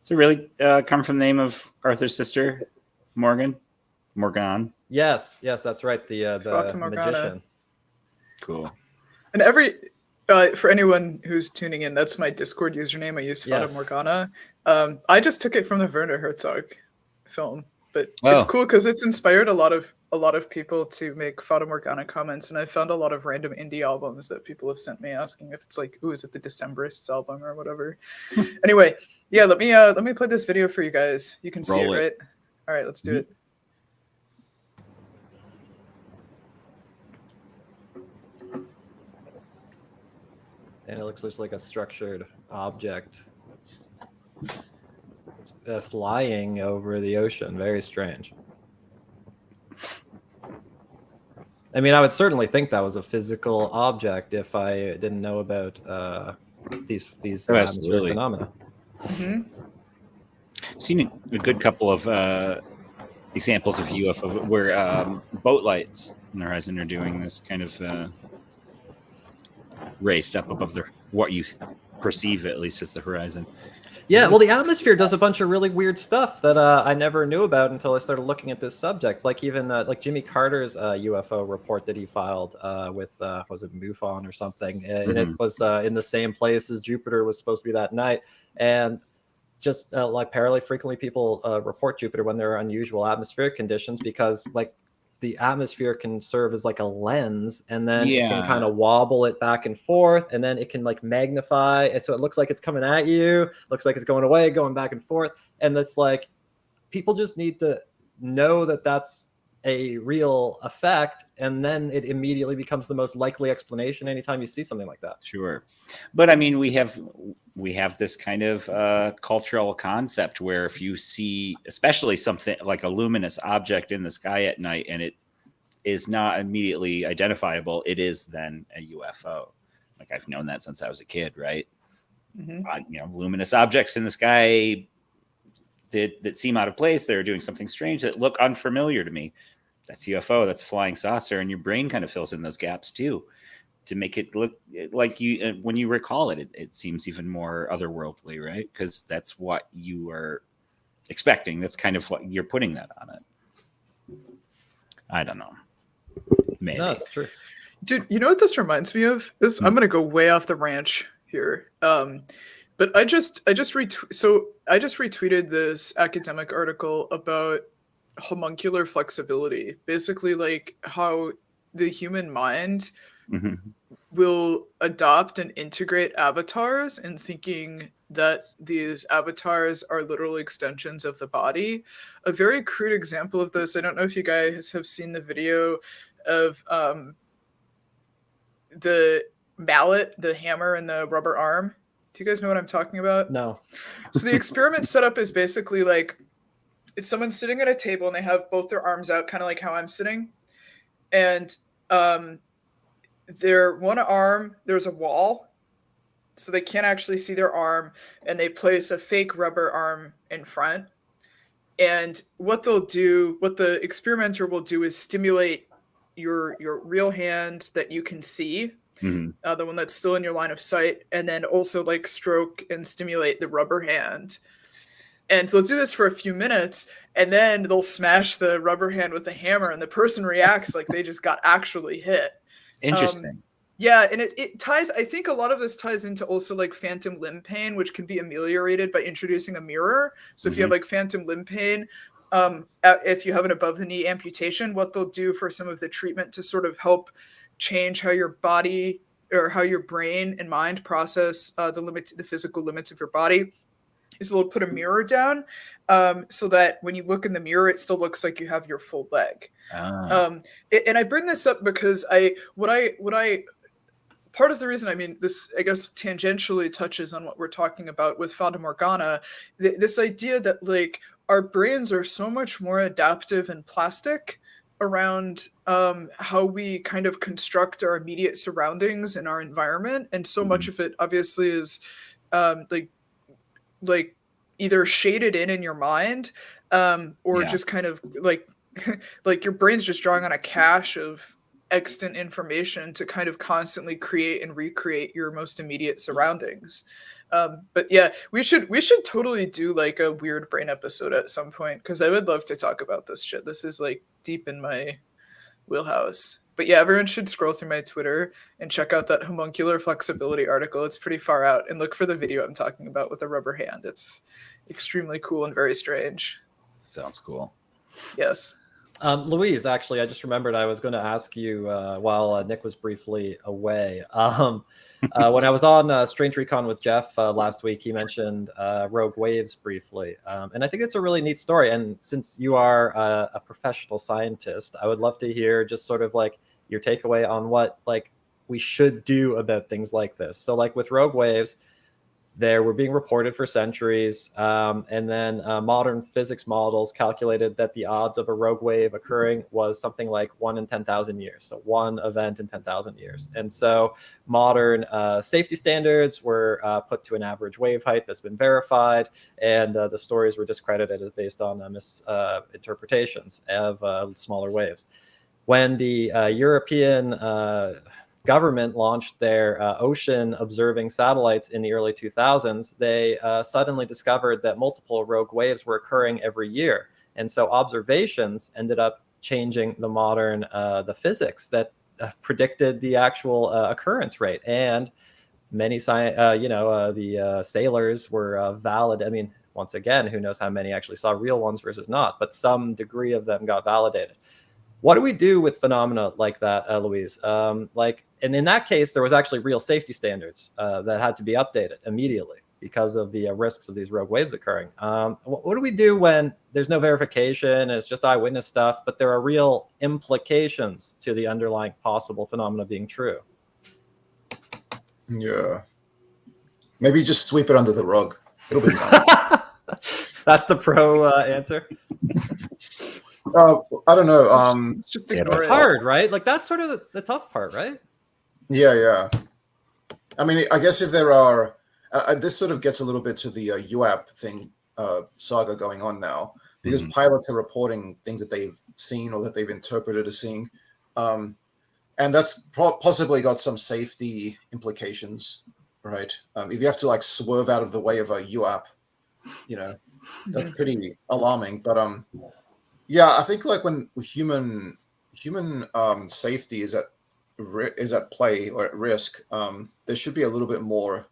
So really come from the name of Arthur's sister, Morgan? Yes, that's right. The magician. Cool. And for anyone who's tuning in, that's my Discord username. I use Fata Morgana. I just took it from the Werner Herzog film, but it's cool because it's inspired a lot of people to make Fata Morgana comments, and I found a lot of random indie albums that people have sent me asking if it's like, ooh, is it the Decemberists album or whatever. Anyway, yeah, let me play this video for you guys. You can see it, right? All right, let's do it. And it looks like a structured object. It's flying over the ocean. Very strange. I mean, I would certainly think that was a physical object if I didn't know about these atmospheric phenomena. I've seen a good couple of examples of UFO where boat lights on the horizon are doing this kind of raised up above what you perceive at least as the horizon. Yeah, well, the atmosphere does a bunch of really weird stuff that I never knew about until I started looking at this subject. Like even like Jimmy Carter's UFO report that he filed with was it MUFON or something, and it was in the same place as Jupiter was supposed to be that night. And just like apparently frequently people report Jupiter when there are unusual atmospheric conditions, because like the atmosphere can serve as like a lens, and then it can kind of wobble it back and forth, and then it can like magnify, and so it looks like it's coming at you, looks like it's going away, going back and forth. And it's like people just need to know that that's a real effect, and then it immediately becomes the most likely explanation anytime you see something like that. Sure. But I mean, we have this kind of cultural concept where if you see especially something like a luminous object in the sky at night and it is not immediately identifiable, it is then a UFO. Like I've known that since I was a kid, right? Luminous objects in the sky that seem out of place, they're doing something strange, that look unfamiliar to me. That's UFO, that's a flying saucer, and your brain kind of fills in those gaps too to make it look like you, when you recall it, it seems even more otherworldly, right? Because that's what you are expecting. That's kind of what you're putting that on it. I don't know. Maybe. No, that's true. Dude, you know what this reminds me of? I'm going to go way off the ranch here. But I just retweeted this academic article about homuncular flexibility, basically like how the human mind will adopt and integrate avatars, and thinking that these avatars are literal extensions of the body. A very crude example of this, I don't know if you guys have seen the video of the mallet, the hammer, and the rubber arm. Do you guys know what I'm talking about? No. So the experiment setup is basically like, it's someone sitting at a table and they have both their arms out, kind of like how I'm sitting. And their one arm, there's a wall, so they can't actually see their arm, and they place a fake rubber arm in front. And what the experimenter will do is stimulate your real hand that you can see, the one that's still in your line of sight, and then also like stroke and stimulate the rubber hand. And they'll do this for a few minutes, and then they'll smash the rubber hand with a hammer, and the person reacts like they just got actually hit. Interesting. Yeah, and it ties, I think a lot of this ties into also like phantom limb pain, which can be ameliorated by introducing a mirror. So if you have like phantom limb pain, if you have an above the knee amputation, what they'll do for some of the treatment to sort of help change how your body or how your brain and mind process the physical limits of your body is they'll put a mirror down so that when you look in the mirror, it still looks like you have your full leg. And I bring this up because part of the reason, I mean, this, I guess, tangentially touches on what we're talking about with Fata Morgana, this idea that like our brains are so much more adaptive and plastic around how we kind of construct our immediate surroundings and our environment, and so much of it obviously is like either shaded in your mind, or just kind of like like your brain's just drawing on a cache of extant information to kind of constantly create and recreate your most immediate surroundings. But yeah, we should totally do like a weird brain episode at some point, because I would love to talk about this shit. This is like deep in my wheelhouse. But yeah, everyone should scroll through my Twitter and check out that homuncular flexibility article. It's pretty far out, and look for the video I'm talking about with a rubber hand. It's extremely cool and very strange. Sounds cool. Yes. Louise, actually, I just remembered I was going to ask you while Nick was briefly away. When I was on Strange Recon with Jeff last week, he mentioned rogue waves briefly. And I think it's a really neat story. And since you are a professional scientist, I would love to hear just sort of like your takeaway on what like we should do about things like this. So like with rogue waves, they were being reported for centuries, and then modern physics models calculated that the odds of a rogue wave occurring was something like 1 in 10,000 years. So one event in 10,000 years. And so modern safety standards were put to an average wave height that's been verified, and the stories were discredited as based on misinterpretations of smaller waves. When the European government launched their ocean observing satellites in the early 2000s, they suddenly discovered that multiple rogue waves were occurring every year. And so observations ended up changing the modern, the physics that predicted the actual occurrence rate. And many, the sailors were valid. I mean, once again, who knows how many actually saw real ones versus not, but some degree of them got validated. What do we do with phenomena like that, Louise? And in that case, there was actually real safety standards that had to be updated immediately because of the risks of these rogue waves occurring. What do we do when there's no verification and it's just eyewitness stuff, but there are real implications to the underlying possible phenomena being true? Yeah. Maybe just sweep it under the rug. It'll be fine. That's the pro answer. I don't know. It's just ignore it. It's hard, right? Like that's sort of the tough part, right? Yeah. I mean, I guess if there are, this sort of gets a little bit to the UAP thing saga going on now, because pilots are reporting things that they've seen or that they've interpreted as seeing, and that's possibly got some safety implications, right? If you have to like swerve out of the way of a UAP, that's pretty alarming. But yeah, I think like when human safety is at play or at risk, there should be a little bit more.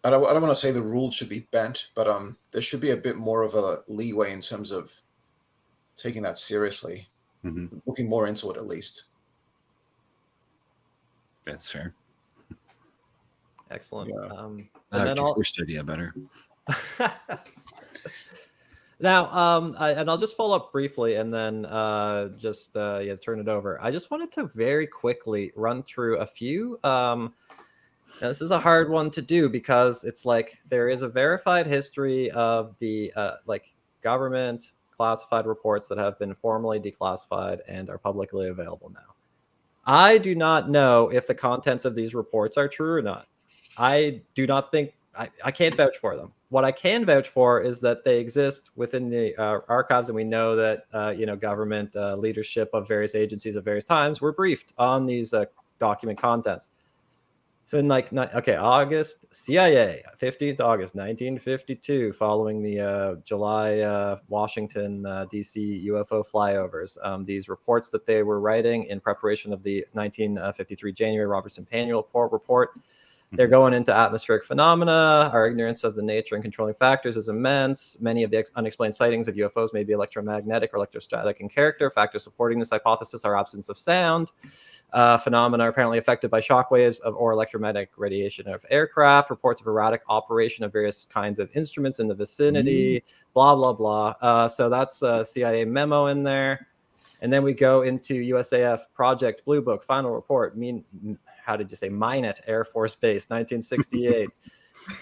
I don't want to say the rules should be bent, but there should be a bit more of a leeway in terms of taking that seriously, looking more into it at least. That's fair. Excellent. Yeah. I like your first idea better. Now, and I'll just follow up briefly and then turn it over. I just wanted to very quickly run through a few. Now this is a hard one to do because it's like there is a verified history of the government classified reports that have been formally declassified and are publicly available now. I do not know if the contents of these reports are true or not. I do not think I can't vouch for them. What I can vouch for is that they exist within the archives, and we know that government leadership of various agencies at various times were briefed on these document contents. So in August, CIA, 15th August, 1952, following the July Washington, D.C. UFO flyovers, these reports that they were writing in preparation of the 1953 January Robertson-Panion report, they're going into atmospheric phenomena. Our ignorance of the nature and controlling factors is immense. Many of the unexplained sightings of UFOs may be electromagnetic or electrostatic in character. Factors supporting this hypothesis are absence of sound. Phenomena are apparently affected by shock waves or electromagnetic radiation of aircraft. Reports of erratic operation of various kinds of instruments in the vicinity. Blah, blah, blah. So that's a CIA memo in there. And then we go into USAF Project Blue Book, final report. How did you say? Minot Air Force Base, 1968.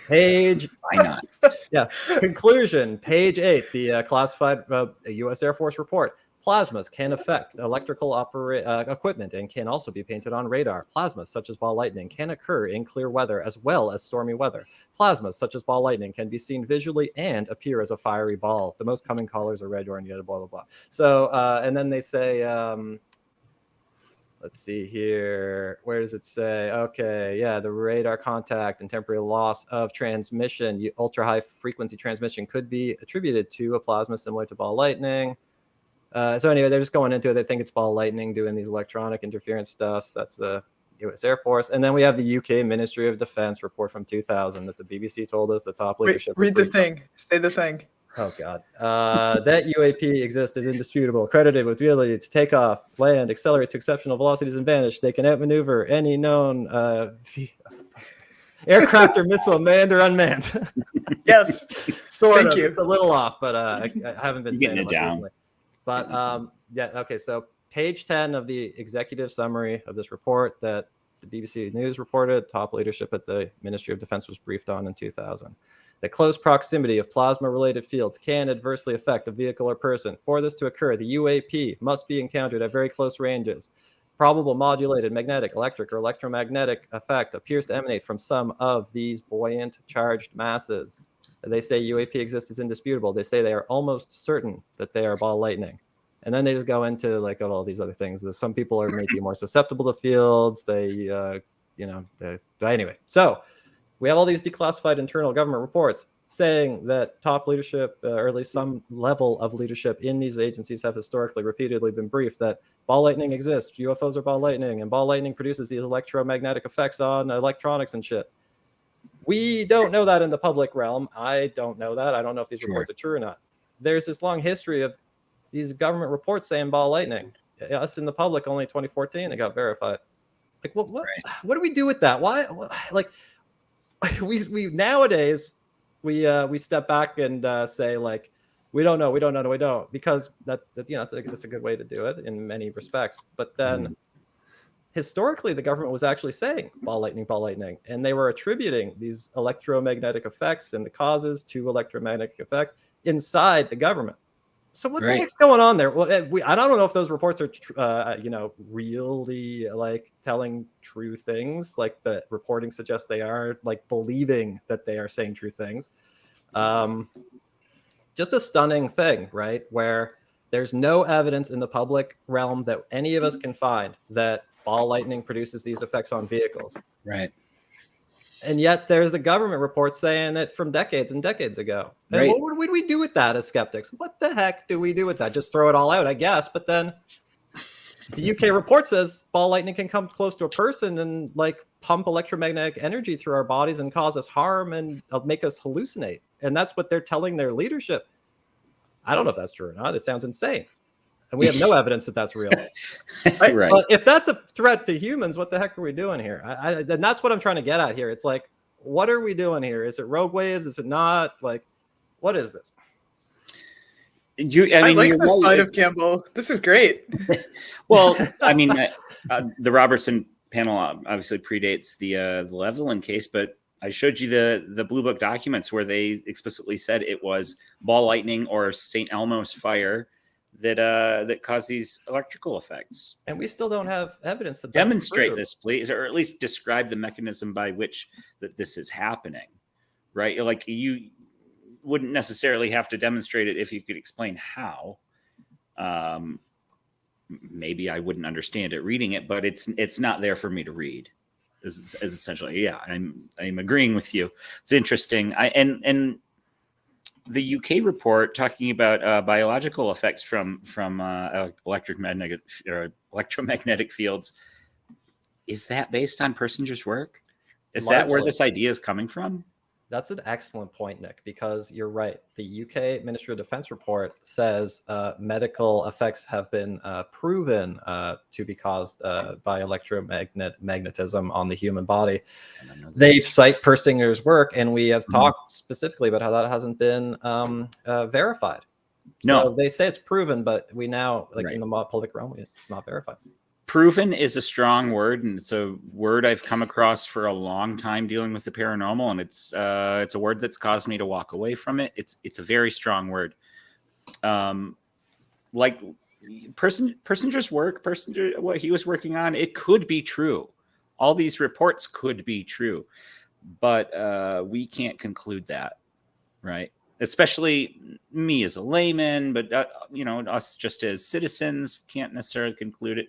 Page. Why not? Yeah. Conclusion, page 8, the classified U.S. Air Force report. Plasmas can affect electrical equipment and can also be painted on radar. Plasmas such as ball lightning can occur in clear weather as well as stormy weather. Plasmas such as ball lightning can be seen visually and appear as a fiery ball. The most common colors are red, orange, yellow, blah, blah, blah. So, and then they say, let's see here. Where does it say? Okay, yeah, the radar contact and temporary loss of transmission, ultra high frequency transmission could be attributed to a plasma similar to ball lightning. So anyway, they're just going into it. They think it's ball lightning doing these electronic interference stuffs. That's the U.S. Air Force. And then we have the UK Ministry of Defense report from 2000 that the BBC told us the top leadership. Read the thing. Say the thing. Oh, God. That UAP exists is indisputable, credited with the ability to take off, land, accelerate to exceptional velocities, and vanish. They can outmaneuver any known aircraft or missile, manned or unmanned. Yes. Thank you. It's a little off, but I haven't been saying it much down. recently. But yeah, okay. So page 10 of the executive summary of this report that the BBC News reported, top leadership at the Ministry of Defense was briefed on in 2000. The close proximity of plasma-related fields can adversely affect a vehicle or person. For this to occur, the UAP must be encountered at very close ranges. Probable modulated magnetic, electric, or electromagnetic effect appears to emanate from some of these buoyant charged masses. They say UAP exists is indisputable. They say they are almost certain that they are ball lightning. And then they just go into like all these other things. Some people are maybe more susceptible to fields. Anyway. So we have all these declassified internal government reports saying that top leadership, or at least some level of leadership in these agencies, have historically repeatedly been briefed that ball lightning exists, UFOs are ball lightning, and ball lightning produces these electromagnetic effects on electronics and shit. We don't know that in the public realm. I don't know that. I don't know if these reports are true or not. There's this long history of these government reports saying ball lightning. Us in the public, only 2014, they got verified. Like, what do we do with that? Why? Like, we nowadays we step back and say like, we don't know, because that's a good way to do it in many respects. But then historically, the government was actually saying ball lightning, and they were attributing these electromagnetic effects and the causes to electromagnetic effects inside the government. So what the heck's going on there? Well, I don't know if those reports are, really like telling true things, like the reporting suggests they are, like believing that they are saying true things. Just a stunning thing, right? Where there's no evidence in the public realm that any of us can find that ball lightning produces these effects on vehicles. Right. And yet there's a government report saying that from decades and decades ago. And right. What would we do with that as skeptics? What the heck do we do with that? Just throw it all out, I guess. But then the UK report says ball lightning can come close to a person and like pump electromagnetic energy through our bodies and cause us harm and make us hallucinate. And that's what they're telling their leadership. I don't know if that's true or not. It sounds insane. And we have no evidence that that's real. Right. But if that's a threat to humans, what the heck are we doing here? And that's what I'm trying to get at here. It's like, what are we doing here? Is it rogue waves? Is it not? Like, what is this? I like this side of Campbell. This is great. Well, I mean, the Robertson panel obviously predates the Levelland case, but I showed you the Blue Book documents where they explicitly said it was ball lightning or St. Elmo's fire that caused these electrical effects. And we still don't have evidence that demonstrate this, please, or at least describe the mechanism by which that this is happening, right? Like, you wouldn't necessarily have to demonstrate it if you could explain how. Maybe I wouldn't understand it reading it, but it's not there for me to read. Is essentially, yeah, I'm agreeing with you. It's interesting. And the UK report talking about biological effects from electromagnetic fields, is that based on Persinger's work? Is that where this idea is coming from? That's an excellent point, Nick, because you're right. The UK Ministry of Defense report says medical effects have been proven to be caused by electromagnetism on the human body. They cite Persinger's work, and we have talked specifically about how that hasn't been verified. No. So they say it's proven, but we now, in the public realm, it's not verified. Proven is a strong word, and it's a word I've come across for a long time dealing with the paranormal, and it's a word that's caused me to walk away from it. It's a very strong word. Like Persinger's work, what he was working on, it could be true. All these reports could be true, but we can't conclude that, right? Especially me as a layman, but us just as citizens can't necessarily conclude it.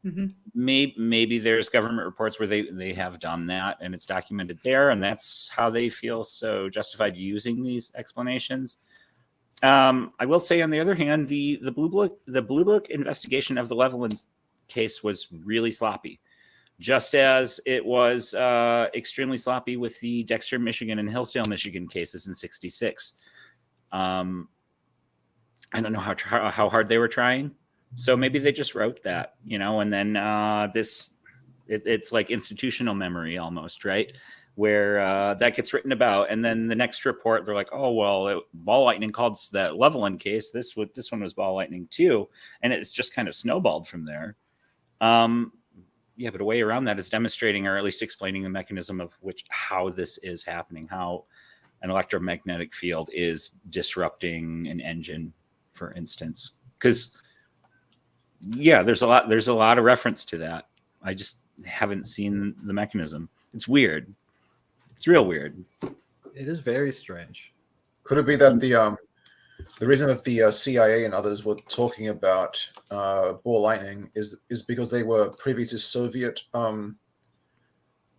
Mm-hmm. Maybe there's government reports where they have done that and it's documented there, and that's how they feel so justified using these explanations. I will say, on the other hand, the Blue Book investigation of the Levelland case was really sloppy, just as it was extremely sloppy with the Dexter, Michigan, and Hillsdale, Michigan cases in '66. I don't know how hard they were trying, so maybe they just wrote that, and then it's like institutional memory almost, right? Where that gets written about, and then the next report they're like, oh well, ball lightning called that Levelland case. This one was ball lightning too, and it's just kind of snowballed from there. Yeah, but a way around that is demonstrating, or at least explaining, the mechanism of how this is happening, how an electromagnetic field is disrupting an engine, for instance. Because there's a lot of reference to that. I just haven't seen the mechanism. It's weird. It's real weird. It is very strange. Could it be that the reason that the CIA and others were talking about ball lightning is because they were privy to Soviet,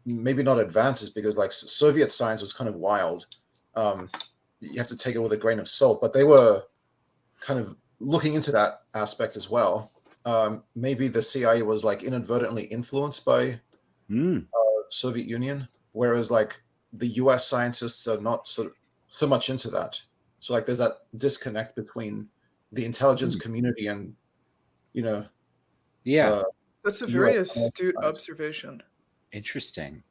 maybe not advances, because like Soviet science was kind of wild. You have to take it with a grain of salt, but they were kind of looking into that aspect as well. Maybe the CIA was like inadvertently influenced by Soviet Union, whereas like the US scientists are not so much into that. So like there's that disconnect between the intelligence community and, that's a very astute observation. Interesting.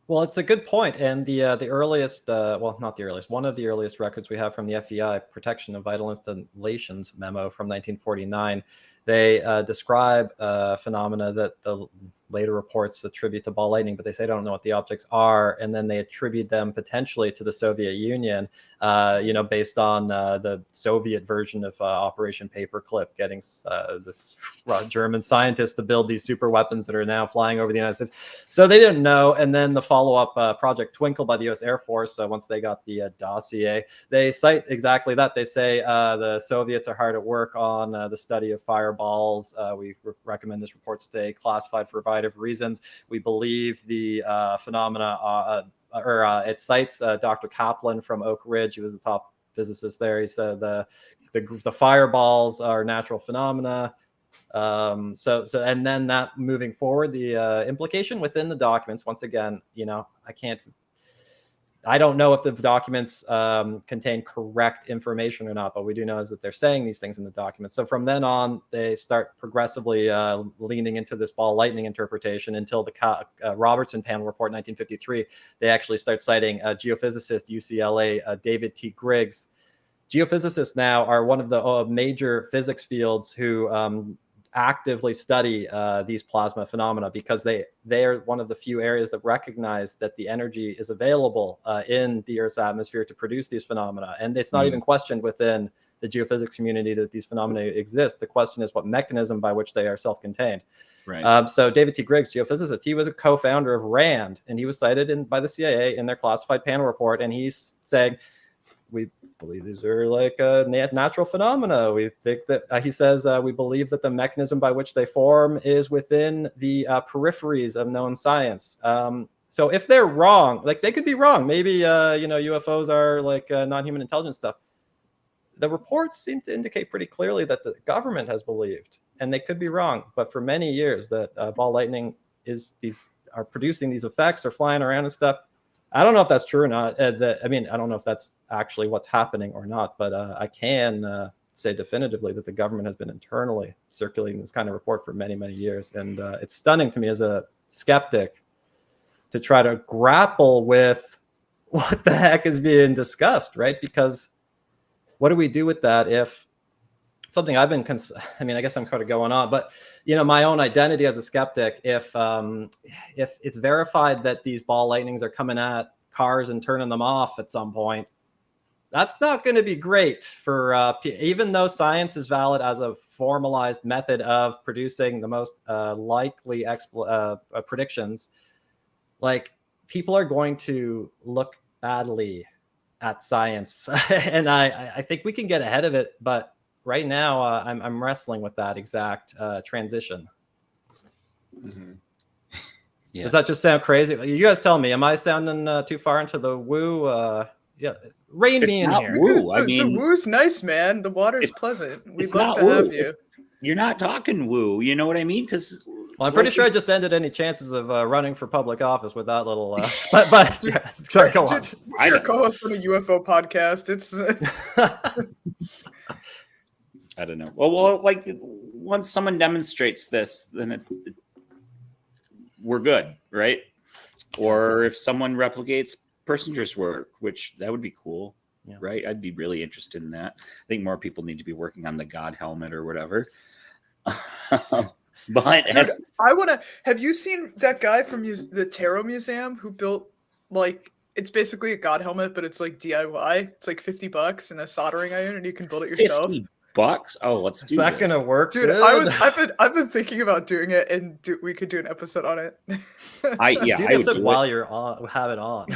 Well, it's a good point. And the earliest, well, not the earliest, one of the earliest records we have from the FEI, Protection of Vital Installations memo from 1949, they describe phenomena that the later reports attribute to ball lightning, but they say they don't know what the objects are, and then they attribute them potentially to the Soviet Union, based on the Soviet version of Operation Paperclip, getting this German scientist to build these super weapons that are now flying over the United States. So they didn't know. And then the follow-up Project Twinkle by the U.S. Air Force, once they got the dossier, they cite exactly that. They say the Soviets are hard at work on the study of fireballs. We recommend this report stay classified for a variety of reasons. We believe the phenomena, it cites Dr. Kaplan from Oak Ridge. He was the top physicist there. He said the fireballs are natural phenomena. And then that moving forward, the implication within the documents, once again, I don't know if the documents contain correct information or not, but we do know is that they're saying these things in the documents. So from then on, they start progressively leaning into this ball lightning interpretation until the Robertson panel report, 1953. They actually start citing geophysicist UCLA David T. Griggs. Geophysicists now are one of the major physics fields who actively study these plasma phenomena, because they are one of the few areas that recognize that the energy is available in the Earth's atmosphere to produce these phenomena. And it's not even questioned within the geophysics community that these phenomena exist. The question is what mechanism by which they are self-contained. Right. So David T. Griggs, geophysicist, he was a co-founder of RAND, and he was cited by the CIA in their classified panel report. And he's saying, we believe these are like natural phenomena. We think that, he says, we believe that the mechanism by which they form is within the peripheries of known science. So if they're wrong, like they could be wrong. Maybe, UFOs are like non-human intelligence stuff. The reports seem to indicate pretty clearly that the government has believed, and they could be wrong, but for many years that ball lightning are producing these effects or flying around and stuff. I don't know if that's true or not. I don't know if that's actually what's happening or not, but I can say definitively that the government has been internally circulating this kind of report for many, many years. And it's stunning to me as a skeptic to try to grapple with what the heck is being discussed, right? Because what do we do with that if something I've been, I guess I'm kind of going on, but my own identity as a skeptic, if it's verified that these ball lightnings are coming at cars and turning them off at some point, that's not going to be great for, even though science is valid as of formalized method of producing the most likely predictions, like people are going to look badly at science. And I think we can get ahead of it, but right now I'm wrestling with that exact transition. Mm-hmm. Yeah. Does that just sound crazy? You guys tell me, am I sounding too far into the woo? Yeah, rein me in here. Woo. I mean, the woo's nice, man. The water's pleasant. We'd love to have you. You're not talking woo. You know what I mean? Because I'm pretty sure I just ended any chances of running for public office with that little. But dude, yeah, sorry, go on. You're a co-host on a UFO podcast. It's. I don't know. Well, like once someone demonstrates this, then we're good, right? Or if someone replicates Persinger's work, which that would be cool, right? I'd be really interested in that. I think more people need to be working on the God helmet or whatever. But dude, I want to. Have you seen that guy from the Tarot Museum who built it's basically a God helmet, but it's like DIY. It's like $50 and a soldering iron, and you can build it yourself. $50? Oh, let's do this. Is that gonna work, dude? Good? I've been thinking about doing it, and we could do an episode on it. Do the episode while you're on. Have it on.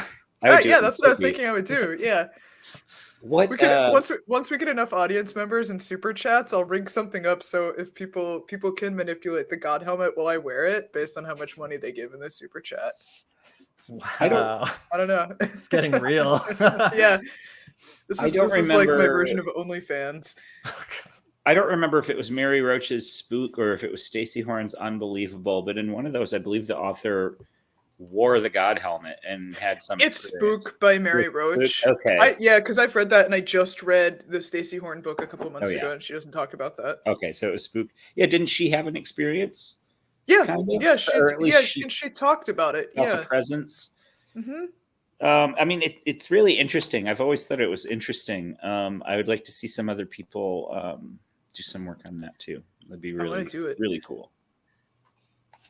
Yeah, that's what I was thinking I would do. Yeah. What we could once we get enough audience members and super chats, I'll rig something up so if people can manipulate the God helmet while I wear it based on how much money they give in the super chat. Wow. I don't know. It's getting real. Yeah. This is like my version of OnlyFans. I don't remember if it was Mary Roach's Spook or if it was Stacey Horn's Unbelievable, but in one of those, I believe the author wore the God helmet and had some. It's Spook by Mary Roach. Okay. Because I've read that, and I just read the Stacey Horn book a couple months ago, and she doesn't talk about that. Okay, so it was Spook. Yeah, didn't she have an experience? Yeah, kind of? Yeah, she talked about it. Yeah, presence. Mm-hmm. I mean, it's really interesting. I've always thought it was interesting. I would like to see some other people do some work on that too. That'd be really cool.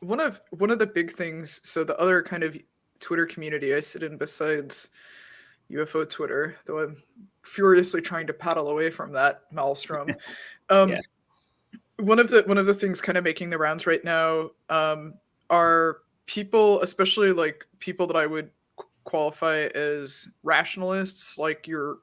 One of the big things. So the other kind of Twitter community I sit in besides UFO Twitter, though I'm furiously trying to paddle away from that maelstrom. One of the things kind of making the rounds right now are people, especially like people that I would qualify as rationalists, like your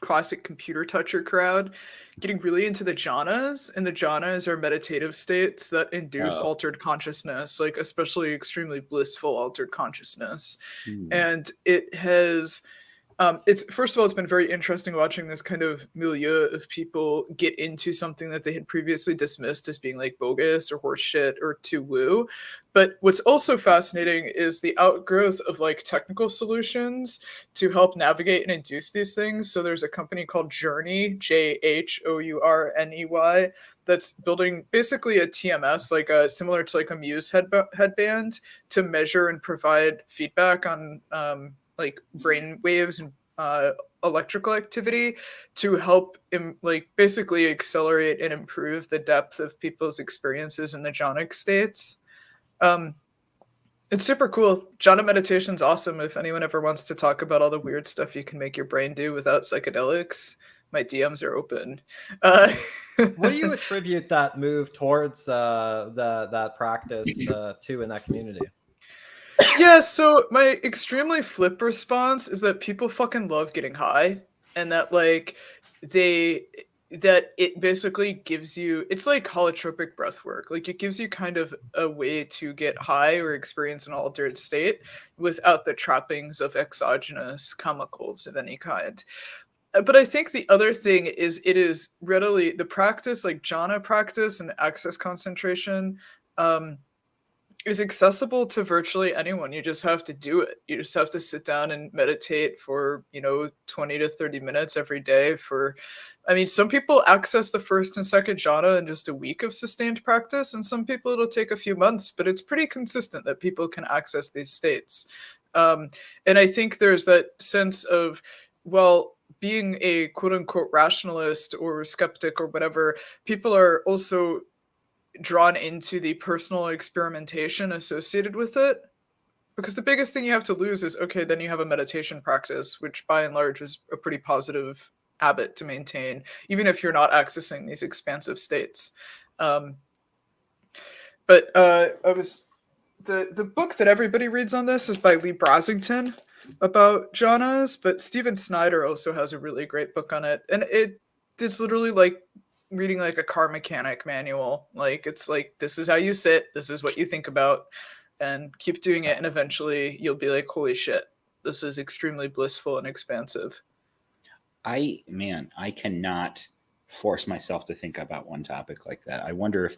classic computer toucher crowd, getting really into the jhanas, and the jhanas are meditative states that induce altered consciousness, like especially extremely blissful altered consciousness. And it has it's first of all, it's been very interesting watching this kind of milieu of people get into something that they had previously dismissed as being like bogus or horseshit or too woo. But what's also fascinating is the outgrowth of like technical solutions to help navigate and induce these things. So there's a company called Journey, JHOURNEY, that's building basically a TMS, like similar to like a Muse headband, to measure and provide feedback on like brain waves and electrical activity to help basically accelerate and improve the depth of people's experiences in the jhanic states. It's super cool. Jhana meditation's awesome. If anyone ever wants to talk about all the weird stuff you can make your brain do without psychedelics, my DMs are open. What do you attribute that move towards that practice to in that community? Yeah, so my extremely flip response is that people fucking love getting high, and that like that it basically gives you, it's like holotropic breath work. Like it gives you kind of a way to get high or experience an altered state without the trappings of exogenous chemicals of any kind. But I think the other thing is it is readily, the practice, like jhana practice and access concentration, is accessible to virtually anyone. You just have to do it. You just have to sit down and meditate for, 20 to 30 minutes every day some people access the first and second jhana in just a week of sustained practice, and some people it'll take a few months, but it's pretty consistent that people can access these states. And I think there's that sense of, well, being a quote unquote rationalist or skeptic or whatever, people are also drawn into the personal experimentation associated with it, because the biggest thing you have to lose is, okay, then you have a meditation practice, which by and large is a pretty positive habit to maintain, even if you're not accessing these expansive states. But the book that everybody reads on this is by Lee Brasington about jhanas, but Stephen Snyder also has a really great book on it, and it's literally like reading like a car mechanic manual. Like, it's like, this is how you sit, this is what you think about, and keep doing it, and eventually you'll be like, holy shit, this is extremely blissful and expansive. I cannot force myself to think about one topic like that. I wonder if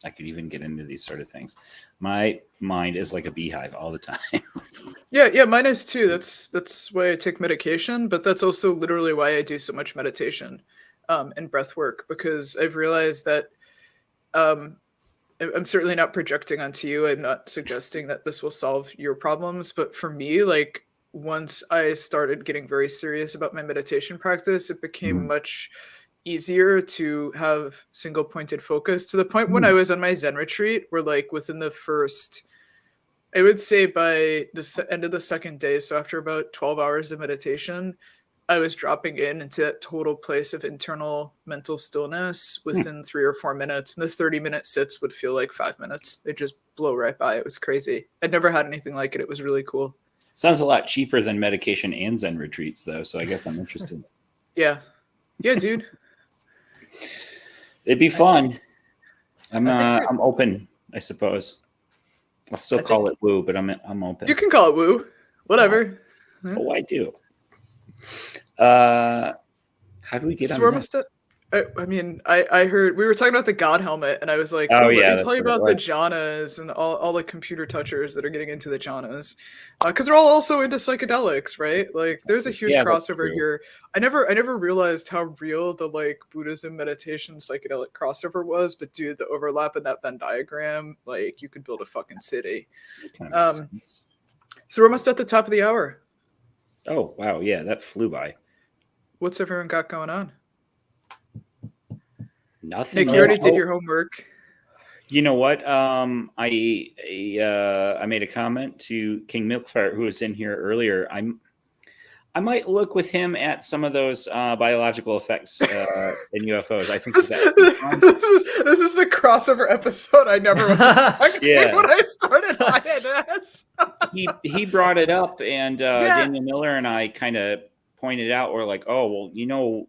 I could even get into these sort of things. My mind is like a beehive all the time. Yeah, mine is too. That's why I take medication, but that's also literally why I do so much meditation and breath work, because I've realized that I'm certainly not projecting onto you. I'm not suggesting that this will solve your problems, but for me, like, once I started getting very serious about my meditation practice, it became much easier to have single pointed focus, to the point when I was on my Zen retreat, where like within the first, I would say by the end of the second day, so after about 12 hours of meditation, I was dropping into that total place of internal mental stillness within 3 or 4 minutes. And the 30-minute sits would feel like 5 minutes. They just blow right by. It was crazy. I'd never had anything like it. It was really cool. Sounds a lot cheaper than medication and Zen retreats, though. So I guess I'm interested. Yeah, dude. It'd be fun. I'm open, I suppose. I'll still call it woo, but I'm open. You can call it woo. Whatever. Oh, I do. How do we get on this? I mean, I heard we were talking about the God helmet, and I was like, let me tell you about the jhanas and all the computer touchers that are getting into the jhanas, because they're all also into psychedelics, right? Like, there's a huge crossover here. I never realized how real the like Buddhism meditation psychedelic crossover was, but dude, the overlap in that Venn diagram, like, you could build a fucking city. So we're almost at the top of the hour. Oh wow, yeah, that flew by. What's everyone got going on? Nothing. Nick, you already did your homework. You know what? I made a comment to King Milkfart, who was in here earlier. I might look with him at some of those biological effects in UFOs. I think this is the crossover episode I never was expecting when I started INS. he brought it up, and Daniel Miller and I kind of pointed out, we're like, oh, well, you know,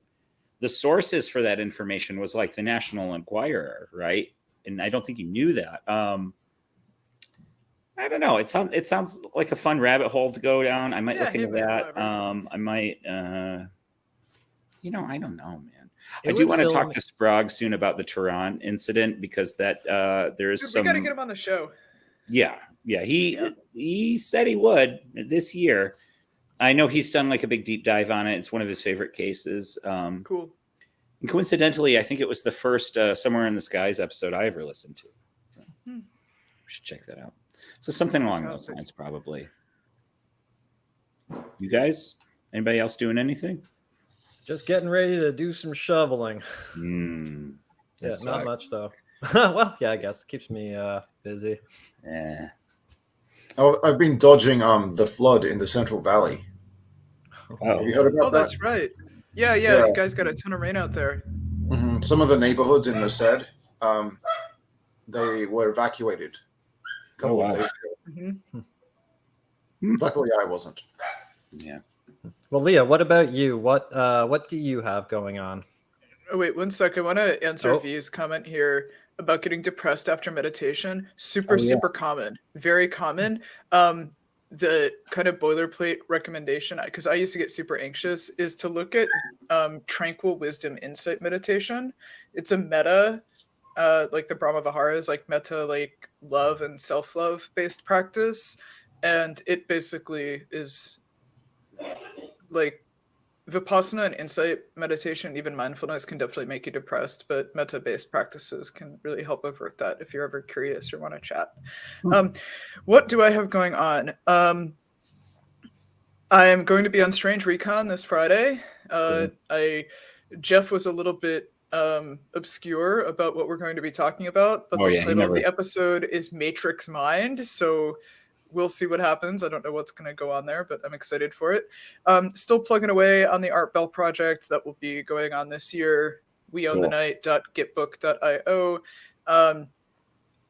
the sources for that information was like the National Enquirer, right? And I don't think you knew that. I don't know. It sounds like a fun rabbit hole to go down. I might look into that. I might, I don't know, man. I do want to talk to Sprague soon about the Tehran incident, because that there's we got to get him on the show. Yeah. He said he would this year. I know he's done like a big deep dive on it. It's one of his favorite cases. Cool. And coincidentally, I think it was the first Somewhere in the Skies episode I ever listened to. So we should check that out. So something along those lines, probably. You guys? Anybody else doing anything? Just getting ready to do some shoveling. Yeah, not much though. Well, yeah, I guess it keeps me busy. Yeah. Oh, I've been dodging the flood in the Central Valley. Oh. Have you heard about that? That's right. Yeah. You guys got a ton of rain out there. Mm-hmm. Some of the neighborhoods in Merced, they were evacuated a couple of days ago. Luckily, I wasn't. Yeah. Well, Leah, what about you? What do you have going on? Oh, wait, 1 sec. I want to answer V's comment here about getting depressed after meditation. Super common. Very common. The kind of boilerplate recommendation, because I used to get super anxious, is to look at Tranquil Wisdom Insight Meditation. It's a metta, like the Brahma Viharas, like metta, like love and self-love based practice. And it basically is like Vipassana and insight meditation, even mindfulness, can definitely make you depressed, but metta-based practices can really help avert that if you're ever curious or want to chat. What do I have going on? I am going to be on Strange Recon this Friday. Jeff was a little bit obscure about what we're going to be talking about, but the title of the episode is Matrix Mind, so we'll see what happens. I don't know what's going to go on there, but I'm excited for it. Still plugging away on the Art Bell project that will be going on this year. weownthenight.gitbook.io.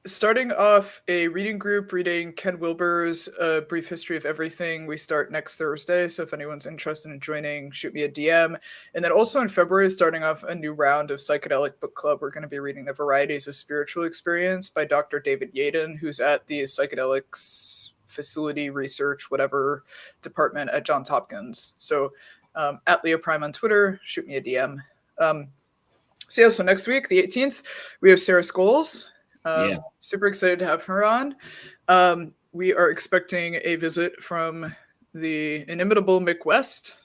Starting off a reading group reading Ken Wilber's A Brief History of Everything. We start next Thursday, so if anyone's interested in joining, shoot me a DM. And then also in February, starting off a new round of Psychedelic Book Club, we're going to be reading The Varieties of Spiritual Experience by Dr. David Yaden, who's at the Psychedelics Facility Research, whatever department at Johns Hopkins. So at Leah Prime on Twitter, shoot me a DM. So next week, the 18th, we have Sarah Scholes. Super excited to have her on. We are expecting a visit from the inimitable Mick West,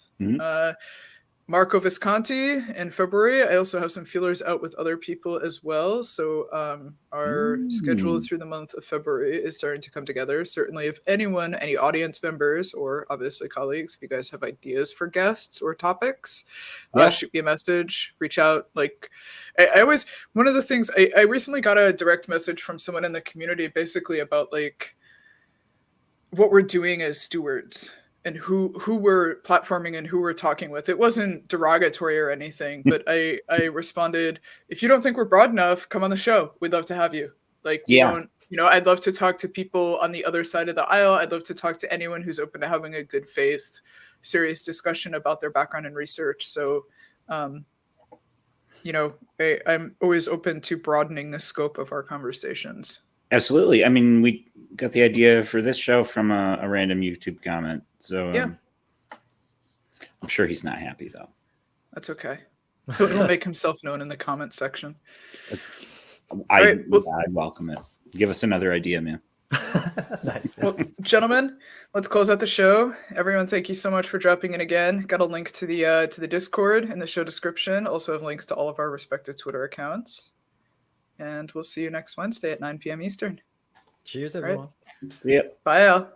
Marco Visconti in February. I also have some feelers out with other people as well. So our schedule through the month of February is starting to come together. Certainly, if anyone, any audience members, or obviously colleagues, if you guys have ideas for guests or topics, shoot me a message, reach out. Like I always, one of the things, I recently got a direct message from someone in the community basically about like what we're doing as stewards and who we're platforming and who we're talking with. It wasn't derogatory or anything, but I responded, if you don't think we're broad enough, come on the show. We'd love to have you. Like, we don't, I'd love to talk to people on the other side of the aisle. I'd love to talk to anyone who's open to having a good faith, serious discussion about their background and research. So, I'm always open to broadening the scope of our conversations. Absolutely. I mean, we got the idea for this show from a random YouTube comment. So I'm sure he's not happy, though. That's okay. He'll make himself known in the comment section. I'd welcome it. Give us another idea, man. Nice. Well, gentlemen, let's close out the show. Everyone, thank you so much for dropping in again. Got a link to the Discord in the show description. Also have links to all of our respective Twitter accounts. And we'll see you next Wednesday at 9 p.m. Eastern. Cheers, everyone. Yep. Bye, Al.